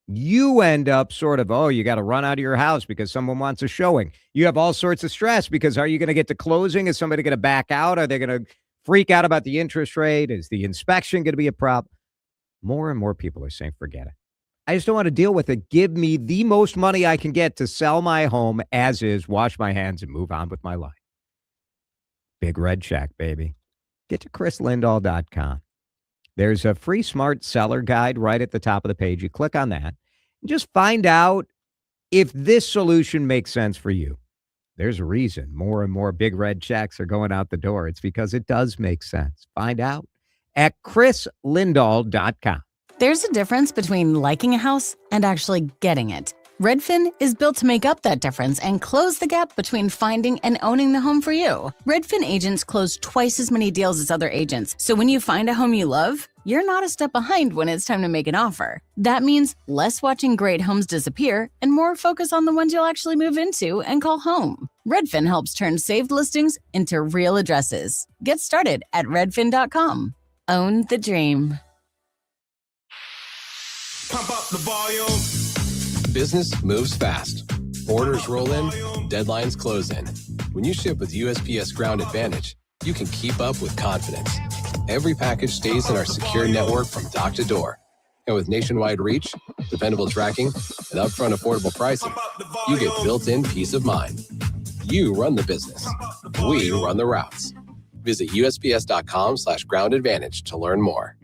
You end up sort of, you got to run out of your house because someone wants a showing. You have all sorts of stress because are you going to get to closing? Is somebody going to back out? Are they going to freak out about the interest rate? Is the inspection going to be a problem? More and more people are saying, forget it. I just don't want to deal with it. Give me the most money I can get to sell my home as is, wash my hands, and move on with my life. Big red check, baby. Get to chrislindahl.com. There's a free smart seller guide right at the top of the page. You click on that and just find out if this solution makes sense for you. There's a reason more and more big red checks are going out the door. It's because it does make sense. Find out at chrislindahl.com. There's a difference between liking a house and actually getting it. Redfin is built to make up that difference and close the gap between finding and owning the home for you. Redfin agents close twice as many deals as other agents, so when you find a home you love, you're not a step behind when it's time to make an offer. That means less watching great homes disappear and more focus on the ones you'll actually move into and call home. Redfin helps turn saved listings into real addresses. Get started at redfin.com. Own the dream. Pump up the volume. Business moves fast. Orders roll in, deadlines close in. When you ship with USPS Ground Advantage, you can keep up with confidence. Every package stays in our secure network from dock to door. And with nationwide reach, dependable tracking, and upfront affordable pricing, you get built-in peace of mind. You run the business. We run the routes. Visit USPS.com/groundadvantage to learn more.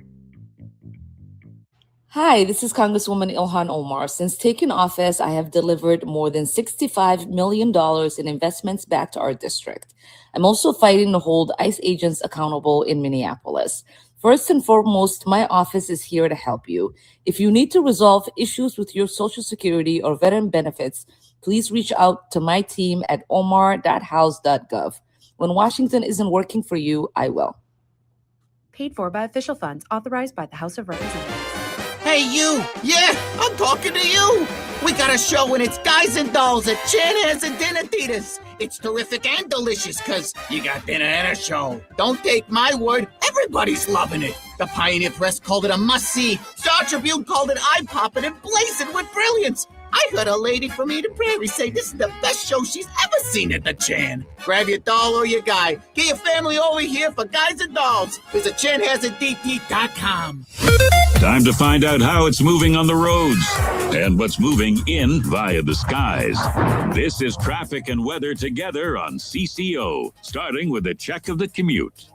Hi, this is Congresswoman Ilhan Omar. Since taking office, I have delivered more than $65 million in investments back to our district. I'm also fighting to hold ICE agents accountable in Minneapolis. First and foremost, my office is here to help you. If you need to resolve issues with your Social Security or veteran benefits, please reach out to my team at omar.house.gov. When Washington isn't working for you, I will. Paid for by official funds authorized by the House of Representatives. Hey, you! Yeah, I'm talking to you! We got a show and it's Guys and Dolls at Chanhassen and Dinner Theaters. It's terrific and delicious because you got dinner and a show. Don't take my word, everybody's loving it. The Pioneer Press called it a must-see. Star Tribune called it eye-popping and blazing with brilliance. I heard a lady from Eden Prairie say this is the best show she's ever seen at the Chan. Grab your doll or your guy. Get your family over here for Guys and Dolls. Visit chanhassendt.com. Time to find out how it's moving on the roads and what's moving in via the skies. This is traffic and weather together on CCO, starting with a check of the commute.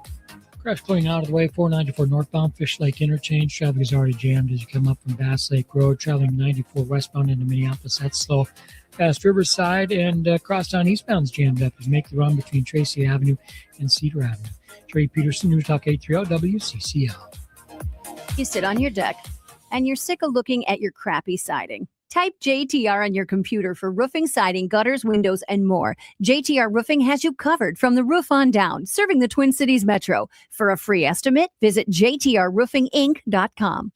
Crash pulling out of the way, 494 northbound, Fish Lake Interchange. Traffic is already jammed as you come up from Bass Lake Road. Traveling 94 westbound into Minneapolis, that's slow. Past Riverside and crosstown eastbound's jammed up as you make the run between Tracy Avenue and Cedar Avenue. Trey Peterson, News Talk 830 WCCL. You sit on your deck and you're sick of looking at your crappy siding. Type JTR on your computer for roofing, siding, gutters, windows, and more. JTR Roofing has you covered from the roof on down, serving the Twin Cities Metro. For a free estimate, visit jtrroofinginc.com.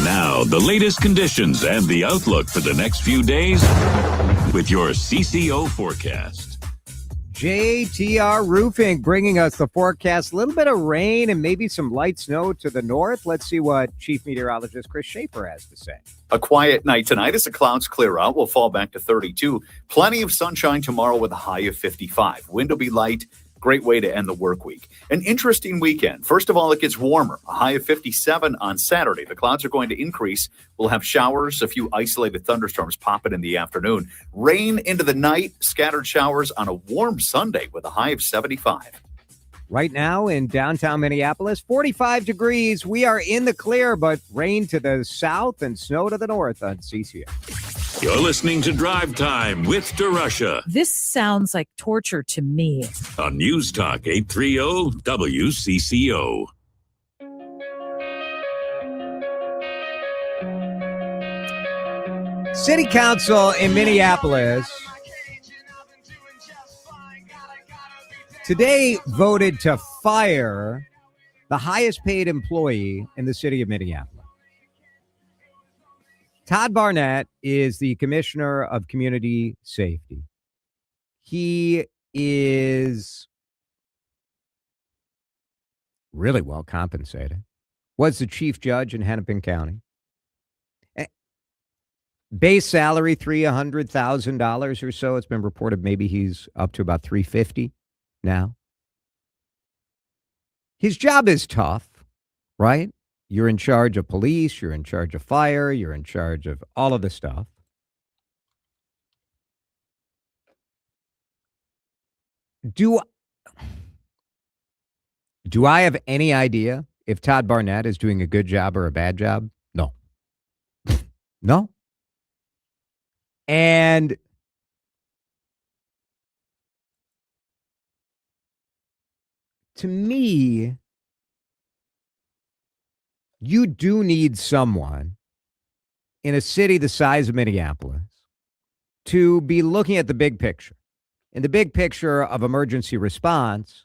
Now, the latest conditions and the outlook for the next few days with your CCO forecast. JTR Roofing bringing us the forecast. A little bit of rain and maybe some light snow to the north. Let's see what Chief Meteorologist Chris Schaefer has to say. A quiet night tonight as the clouds clear out. We'll fall back to 32. Plenty of sunshine tomorrow with a high of 55. Wind will be light. Great way to end the work week. An interesting weekend. First of all, it gets warmer. A high of 57 on Saturday. The clouds are going to increase. We'll have showers, a few isolated thunderstorms popping in the afternoon. Rain into the night, scattered showers on a warm Sunday with a high of 75. Right now in downtown Minneapolis, 45 degrees. We are in the clear, but rain to the south and snow to the north on CCO. You're listening to Drive Time with DeRusha. This sounds like torture to me. On News Talk 830 WCCO. City Council in Minneapolis today voted to fire the highest paid employee in the city of Minneapolis. Todd Barnett is the commissioner of community safety. He is really well compensated. Was the chief judge in Hennepin County. Base salary $300,000 or so. It's been reported maybe he's up to about $350,000 now. His job is tough, right? You're in charge of police, you're in charge of fire, you're in charge of all of this stuff. Do I have any idea if Todd Barnett is doing a good job or a bad job? No. No. And to me, you do need someone in a city the size of Minneapolis to be looking at the big picture. And the big picture of emergency response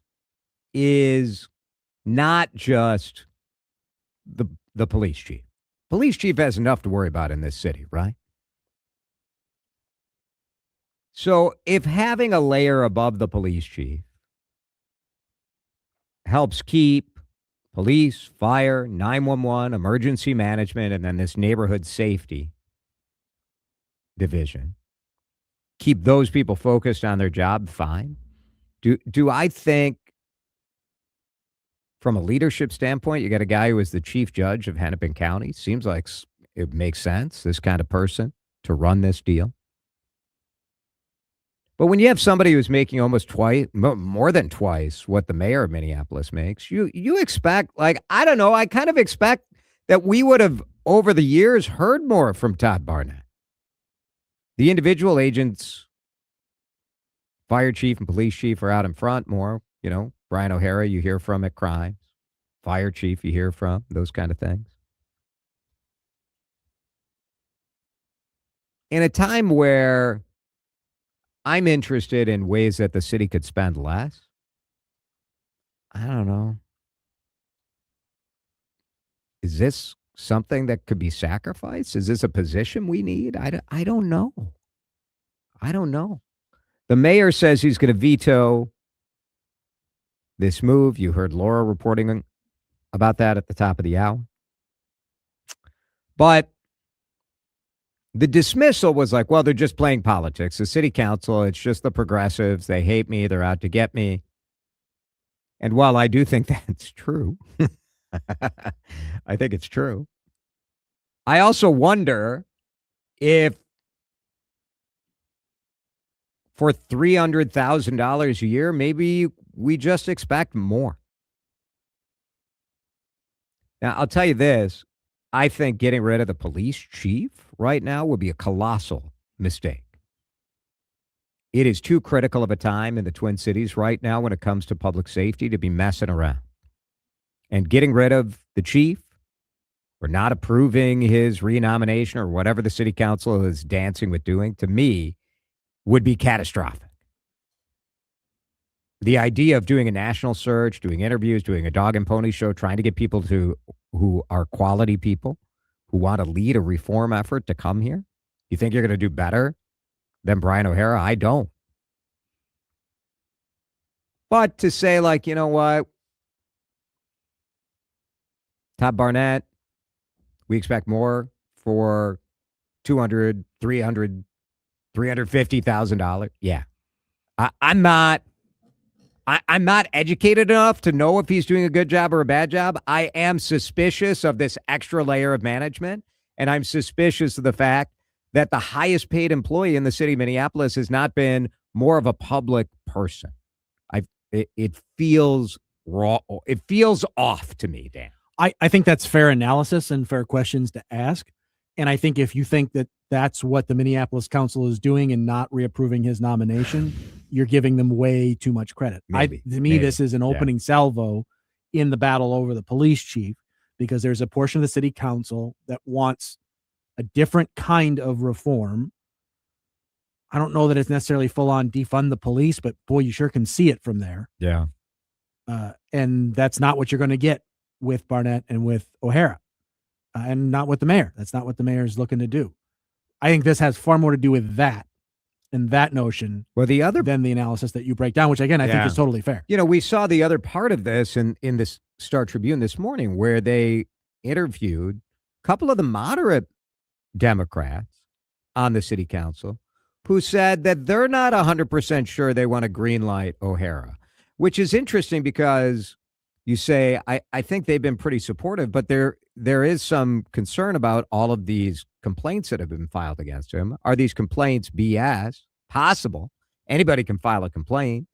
is not just the police chief. Police chief has enough to worry about in this city, right? So if having a layer above the police chief helps keep police, fire, 911, emergency management, and then this neighborhood safety division, keep those people focused on their job, fine. Do I think from a leadership standpoint, you got a guy who is the chief judge of Hennepin County? Seems like it makes sense, this kind of person, to run this deal. But when you have somebody who's making almost more than twice what the mayor of Minneapolis makes, you expect, like, I don't know, I kind of expect that we would have, over the years, heard more from Todd Barnett. The individual agents, fire chief and police chief, are out in front more. You know, Brian O'Hara, you hear from at crimes. Fire chief, you hear from, those kind of things. In a time where I'm interested in ways that the city could spend less, I don't know. Is this something that could be sacrificed? Is this a position we need? I don't know. I don't know. The mayor says he's going to veto this move. You heard Laura reporting about that at the top of the hour. But the dismissal was like, well, they're just playing politics. The city council, it's just the progressives. They hate me. They're out to get me. And while I do think that's true, I think it's true. I also wonder if for $300,000 a year, maybe we just expect more. Now, I'll tell you this. I think getting rid of the police chief right now would be a colossal mistake. It is too critical of a time in the Twin Cities right now when it comes to public safety to be messing around. And getting rid of the chief or not approving his renomination or whatever the city council is dancing with doing, to me, would be catastrophic. The idea of doing a national search, doing interviews, doing a dog and pony show, trying to get people who are quality people, who want to lead a reform effort to come here, you think you're going to do better than Brian O'Hara? I don't. But to say, like, you know what, Todd Barnett, we expect more for $200,000, $300,000, $350,000. Yeah. I'm not educated enough to know if he's doing a good job or a bad job. I am suspicious of this extra layer of management, and I'm suspicious of the fact that the highest paid employee in the city of Minneapolis has not been more of a public person. It feels raw. It feels off to me, Dan. I think that's fair analysis and fair questions to ask. And I think if you think that that's what the Minneapolis Council is doing and not reapproving his nomination, you're giving them way too much credit. To me, this is an opening salvo in the battle over the police chief, because there's a portion of the city council that wants a different kind of reform. I don't know that it's necessarily full on defund the police, but boy, you sure can see it from there. Yeah. And that's not what you're going to get with Barnett and with O'Hara, and not with the mayor. That's not what the mayor is looking to do. I think this has far more to do with that and that notion than the analysis that you break down, which, again, I think is totally fair. You know, we saw the other part of this in this Star Tribune this morning where they interviewed a couple of the moderate Democrats on the city council who said that they're not 100% sure they want to greenlight O'Hara, which is interesting because you say, I think they've been pretty supportive, but there is some concern about all of these complaints that have been filed against him. Are these complaints BS? Possible. Anybody can file a complaint.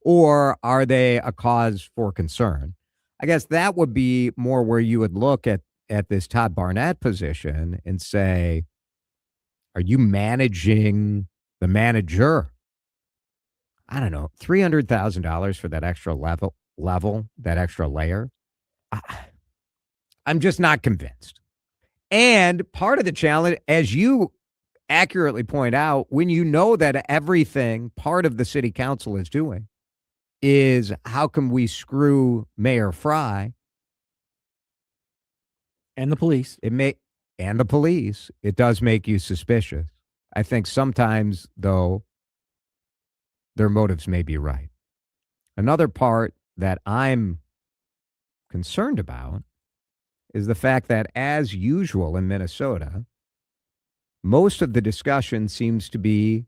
Or are they a cause for concern? I guess that would be more where you would look at this Todd Barnett position and say, are you managing the manager? I don't know, $300,000 for that extra level, that extra layer. I'm just not convinced. And part of the challenge, as you accurately point out, when you know that everything part of the city council is doing is how can we screw Mayor Fry and the police? It does make you suspicious. I think sometimes, though, their motives may be right. Another part that I'm concerned about is the fact that, as usual in Minnesota, most of the discussion seems to be,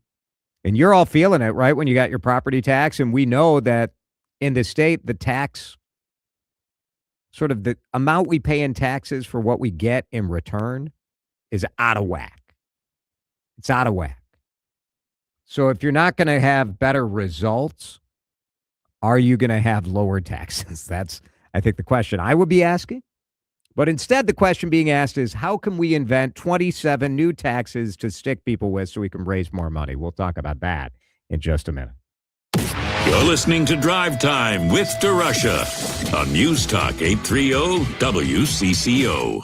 and you're all feeling it, right, when you got your property tax, and we know that in the state, the tax, sort of the amount we pay in taxes for what we get in return is out of whack. It's out of whack. So if you're not going to have better results, are you going to have lower taxes? That's, I think, the question I would be asking. But instead, the question being asked is, how can we invent 27 new taxes to stick people with so we can raise more money? We'll talk about that in just a minute. You're listening to Drive Time with DeRusha on News Talk 830 WCCO.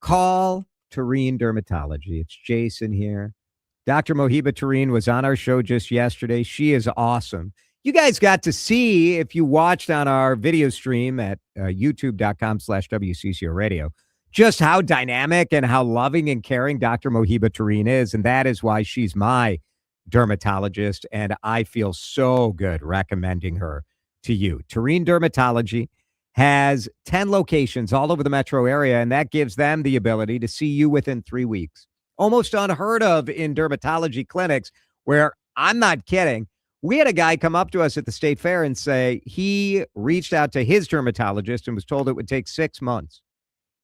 Call Tureen Dermatology. It's Jason here. Dr. Mohiba Tureen was on our show just yesterday. She is awesome. You guys got to see, if you watched on our video stream at youtube.com/WCCO radio, just how dynamic and how loving and caring Dr. Mohiba Tureen is. And that is why she's my dermatologist. And I feel so good recommending her to you. Tureen Dermatology has 10 locations all over the metro area, and that gives them the ability to see you within 3 weeks. Almost unheard of in dermatology clinics, where, I'm not kidding, we had a guy come up to us at the state fair and say he reached out to his dermatologist and was told it would take 6 months.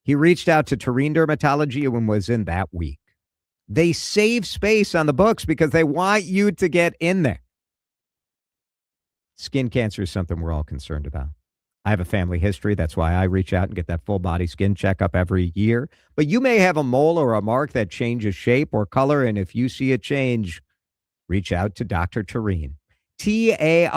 He reached out to Tureen Dermatology and was in that week. They save space on the books because they want you to get in there. Skin cancer is something we're all concerned about. I have a family history. That's why I reach out and get that full body skin checkup every year. But you may have a mole or a mark that changes shape or color. And if you see a change, reach out to Dr. Tureen. Tareen,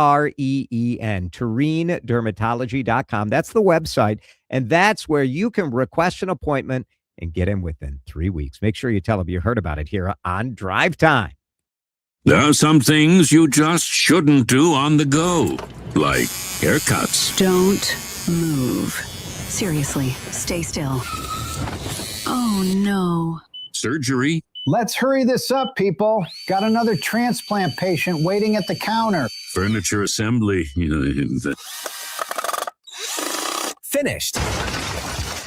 TureenDermatology.com. That's the website. And that's where you can request an appointment and get in within 3 weeks. Make sure you tell them you heard about it here on Drive Time. There are some things you just shouldn't do on the go, like haircuts. Don't move. Seriously, stay still. Oh, no. Surgery. Let's hurry this up, people. Got another transplant patient waiting at the counter. Furniture assembly. Finished.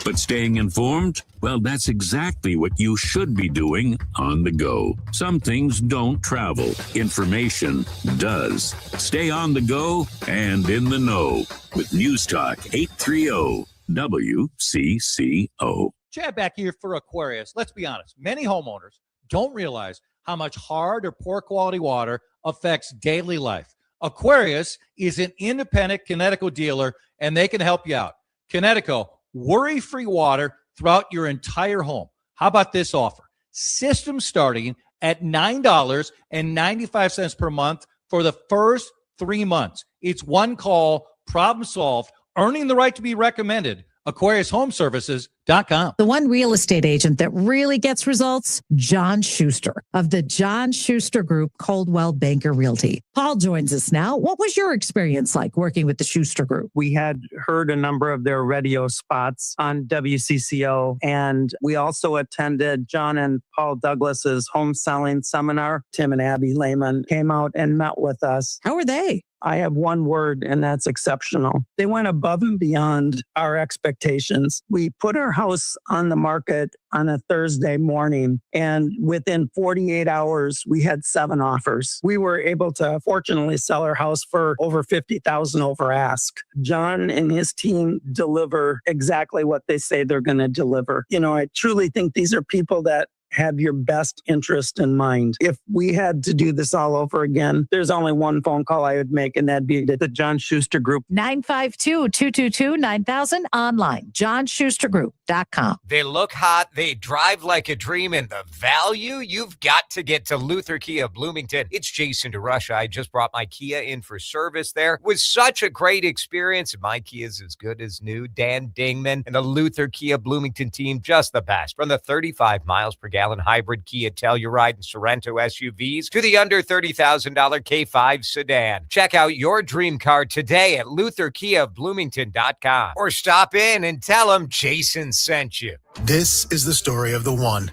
But staying informed? Well, that's exactly what you should be doing on the go. Some things don't travel. Information does. Stay on the go and in the know with News Talk 830 WCCO. Chad back here for Aquarius. Let's be honest. Many homeowners don't realize how much hard or poor quality water affects daily life. Aquarius is an independent Connecticut dealer, and they can help you out. Connecticut, worry-free water throughout your entire home. How about this offer? System starting at $9.95 per month for the first 3 months. It's one call, problem solved, earning the right to be recommended. AquariusHomeservices.com. DriveTime.com. The one real estate agent that really gets results, John Schuster of the John Schuster Group, Coldwell Banker Realty. Paul joins us now. What was your experience like working with the Schuster Group? We had heard a number of their radio spots on WCCO, and we also attended John and Paul Douglas's home selling seminar. Tim and Abby Lehman came out and met with us. How were they? I have one word, and that's exceptional. They went above and beyond our expectations. We put our house on the market on a Thursday morning, and within 48 hours, we had 7 offers. We were able to fortunately sell our house for over $50,000 over ask. John and his team deliver exactly what they say they're going to deliver. You know, I truly think these are people that have your best interest in mind. If we had to do this all over again, there's only one phone call I would make, and that'd be to the John Schuster Group. 952-222-9000 online, johnschustergroup.com. They look hot, they drive like a dream, and the value? You've got to get to Luther Kia Bloomington. It's Jason DeRusha. I just brought my Kia in for service there. It was such a great experience. My Kia's as good as new. Dan Dingman and the Luther Kia Bloomington team, just the best. From the 35 miles per gallon hybrid Kia Telluride and Sorento SUVs to the under $30,000 K5 sedan. Check out your dream car today at LutherKiaBloomington.com or stop in and tell them Jason sent you. This is the story of the one.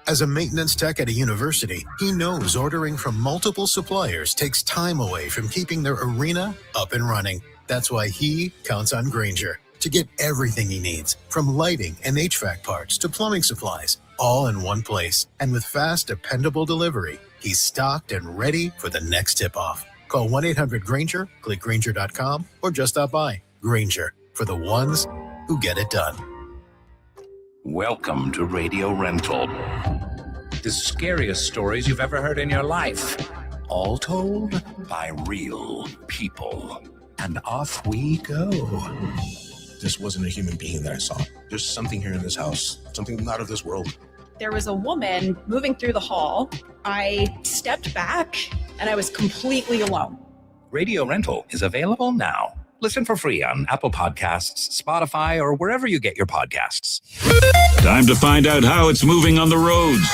As a maintenance tech at a university, he knows ordering from multiple suppliers takes time away from keeping their arena up and running. That's why he counts on Grainger to get everything he needs, from lighting and HVAC parts to plumbing supplies, all in one place. And with fast, dependable delivery, he's stocked and ready for the next tip-off. Call 1-800-GRAINGER, click Grainger.com, or just stop by. Grainger, for the ones who get it done. Welcome to Radio Rental. The scariest stories you've ever heard in your life. All told by real people. And off we go. This wasn't a human being that I saw. There's something here in this house, something out of this world. There was a woman moving through the hall. I stepped back and I was completely alone. Radio Rental is available now. Listen for free on Apple Podcasts, Spotify, or wherever you get your podcasts. Time to find out how it's moving on the roads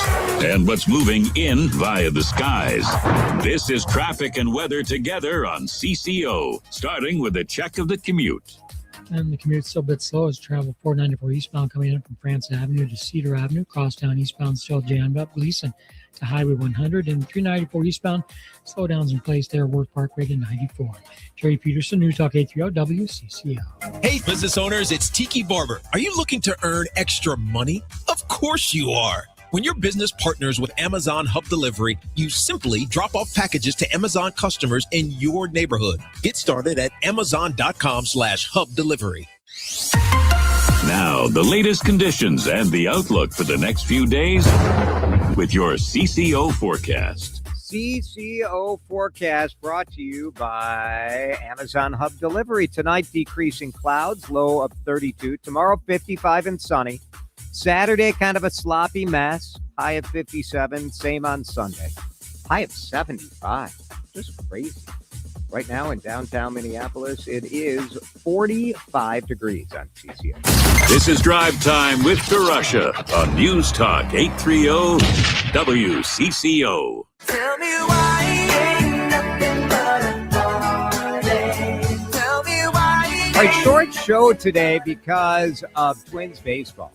and what's moving in via the skies. This is traffic and weather together on CCO, starting with a check of the commute. And the commute's still a bit slow as travel 494 eastbound coming in from France Avenue to Cedar Avenue. Crosstown eastbound still jammed up. Gleason to Highway 100 and 394 eastbound. Slowdowns in place there. Worth Parkway to 94. Terry Peterson, News Talk 830 WCCO. Hey, business owners, it's Tiki Barber. Are you looking to earn extra money? Of course you are. When your business partners with Amazon Hub Delivery, you simply drop off packages to Amazon customers in your neighborhood. Get started at Amazon.com/Hub Delivery. Now, the latest conditions and the outlook for the next few days with your CCO forecast. CCO forecast brought to you by Amazon Hub Delivery. Tonight, decreasing clouds, low of 32. Tomorrow, 55 and sunny. Saturday, kind of a sloppy mess. High of 57. Same on Sunday. High of 75. Just crazy. Right now in downtown Minneapolis, it is 45 degrees on CCO. This is Drive Time with DeRusha on News Talk 830 WCCO. Tell me why ain't nothing but a party. Tell me why. All right, short show today because of Twins baseball.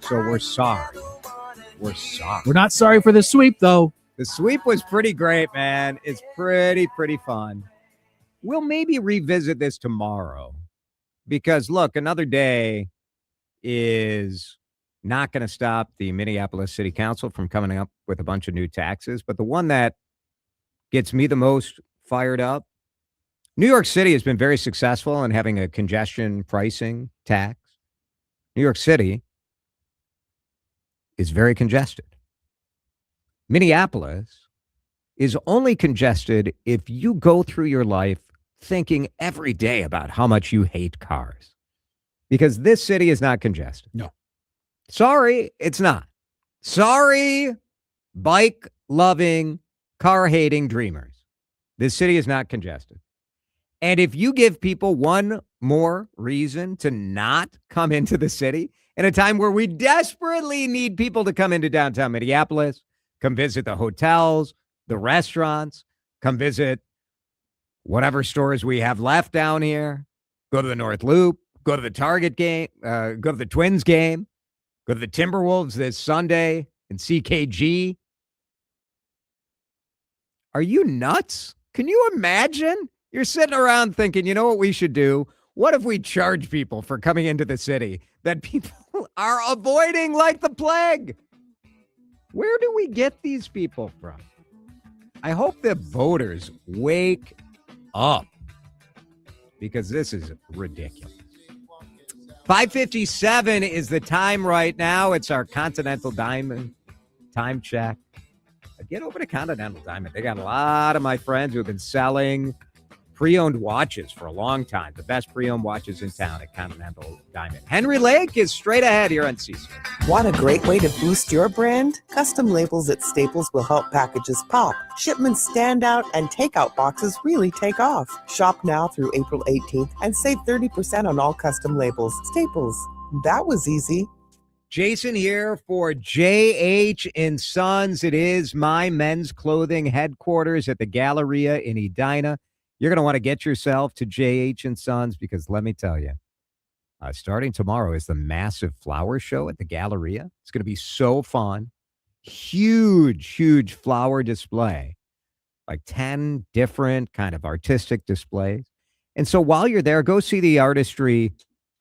So we're sorry. We're sorry. We're not sorry for the sweep, though. The sweep was pretty great, man. It's pretty fun. We'll maybe revisit this tomorrow because, look, another day is not going to stop the Minneapolis City Council from coming up with a bunch of new taxes. But the one that gets me the most fired up, New York City has been very successful in having a congestion pricing tax. New York City is very congested. Minneapolis is only congested if you go through your life thinking every day about how much you hate cars. Because this city is not congested. No. Sorry, it's not. Sorry, bike-loving, car-hating dreamers. This city is not congested. And if you give people one more reason to not come into the city in a time where we desperately need people to come into downtown Minneapolis, come visit the hotels, the restaurants, come visit whatever stores we have left down here, go to the North Loop, go to the Target game, go to the Twins game, go to the Timberwolves this Sunday in CKG. Are you nuts? Can you imagine? You're sitting around thinking, you know what we should do? What if we charge people for coming into the city that people are avoiding like the plague? Where do we get these people from? I hope the voters wake up because this is ridiculous. 5:57 is the time right now. It's our Continental Diamond time check. Get over to Continental Diamond. They got a lot of my friends who have been selling pre-owned watches for a long time. The best pre-owned watches in town at Continental Diamond. Henry Lake is straight ahead here on CC. Want a great way to boost your brand? Custom labels at Staples will help packages pop, shipments stand out, and takeout boxes really take off. Shop now through April 18th and save 30% on all custom labels. Staples. That was easy. Jason here for JH & Sons. It is my men's clothing headquarters at the Galleria in Edina. You're going to want to get yourself to JH & Sons because let me tell you, starting tomorrow is the massive flower show at the Galleria. It's going to be so fun. Huge flower display, like 10 different kind of artistic displays. And so while you're there, go see the artistry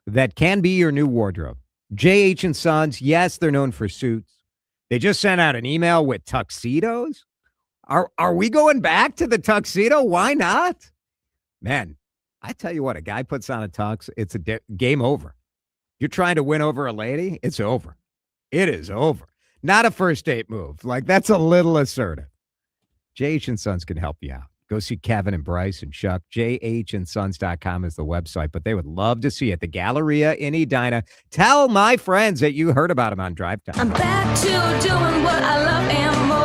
that can be your new wardrobe. JH & Sons, yes, they're known for suits. They just sent out an email with tuxedos. Are we going back to the tuxedo? Why not? Man, I tell you what, a guy puts on a tux, it's a game over. You're trying to win over a lady, it's over. It is over. Not a first date move. Like, that's a little assertive. JH & Sons can help you out. Go see Kevin and Bryce and Chuck. JHandsons.com is the website, but they would love to see you at the Galleria in Edina. Tell my friends that you heard about them on DriveTime. I'm back to doing what I love and more.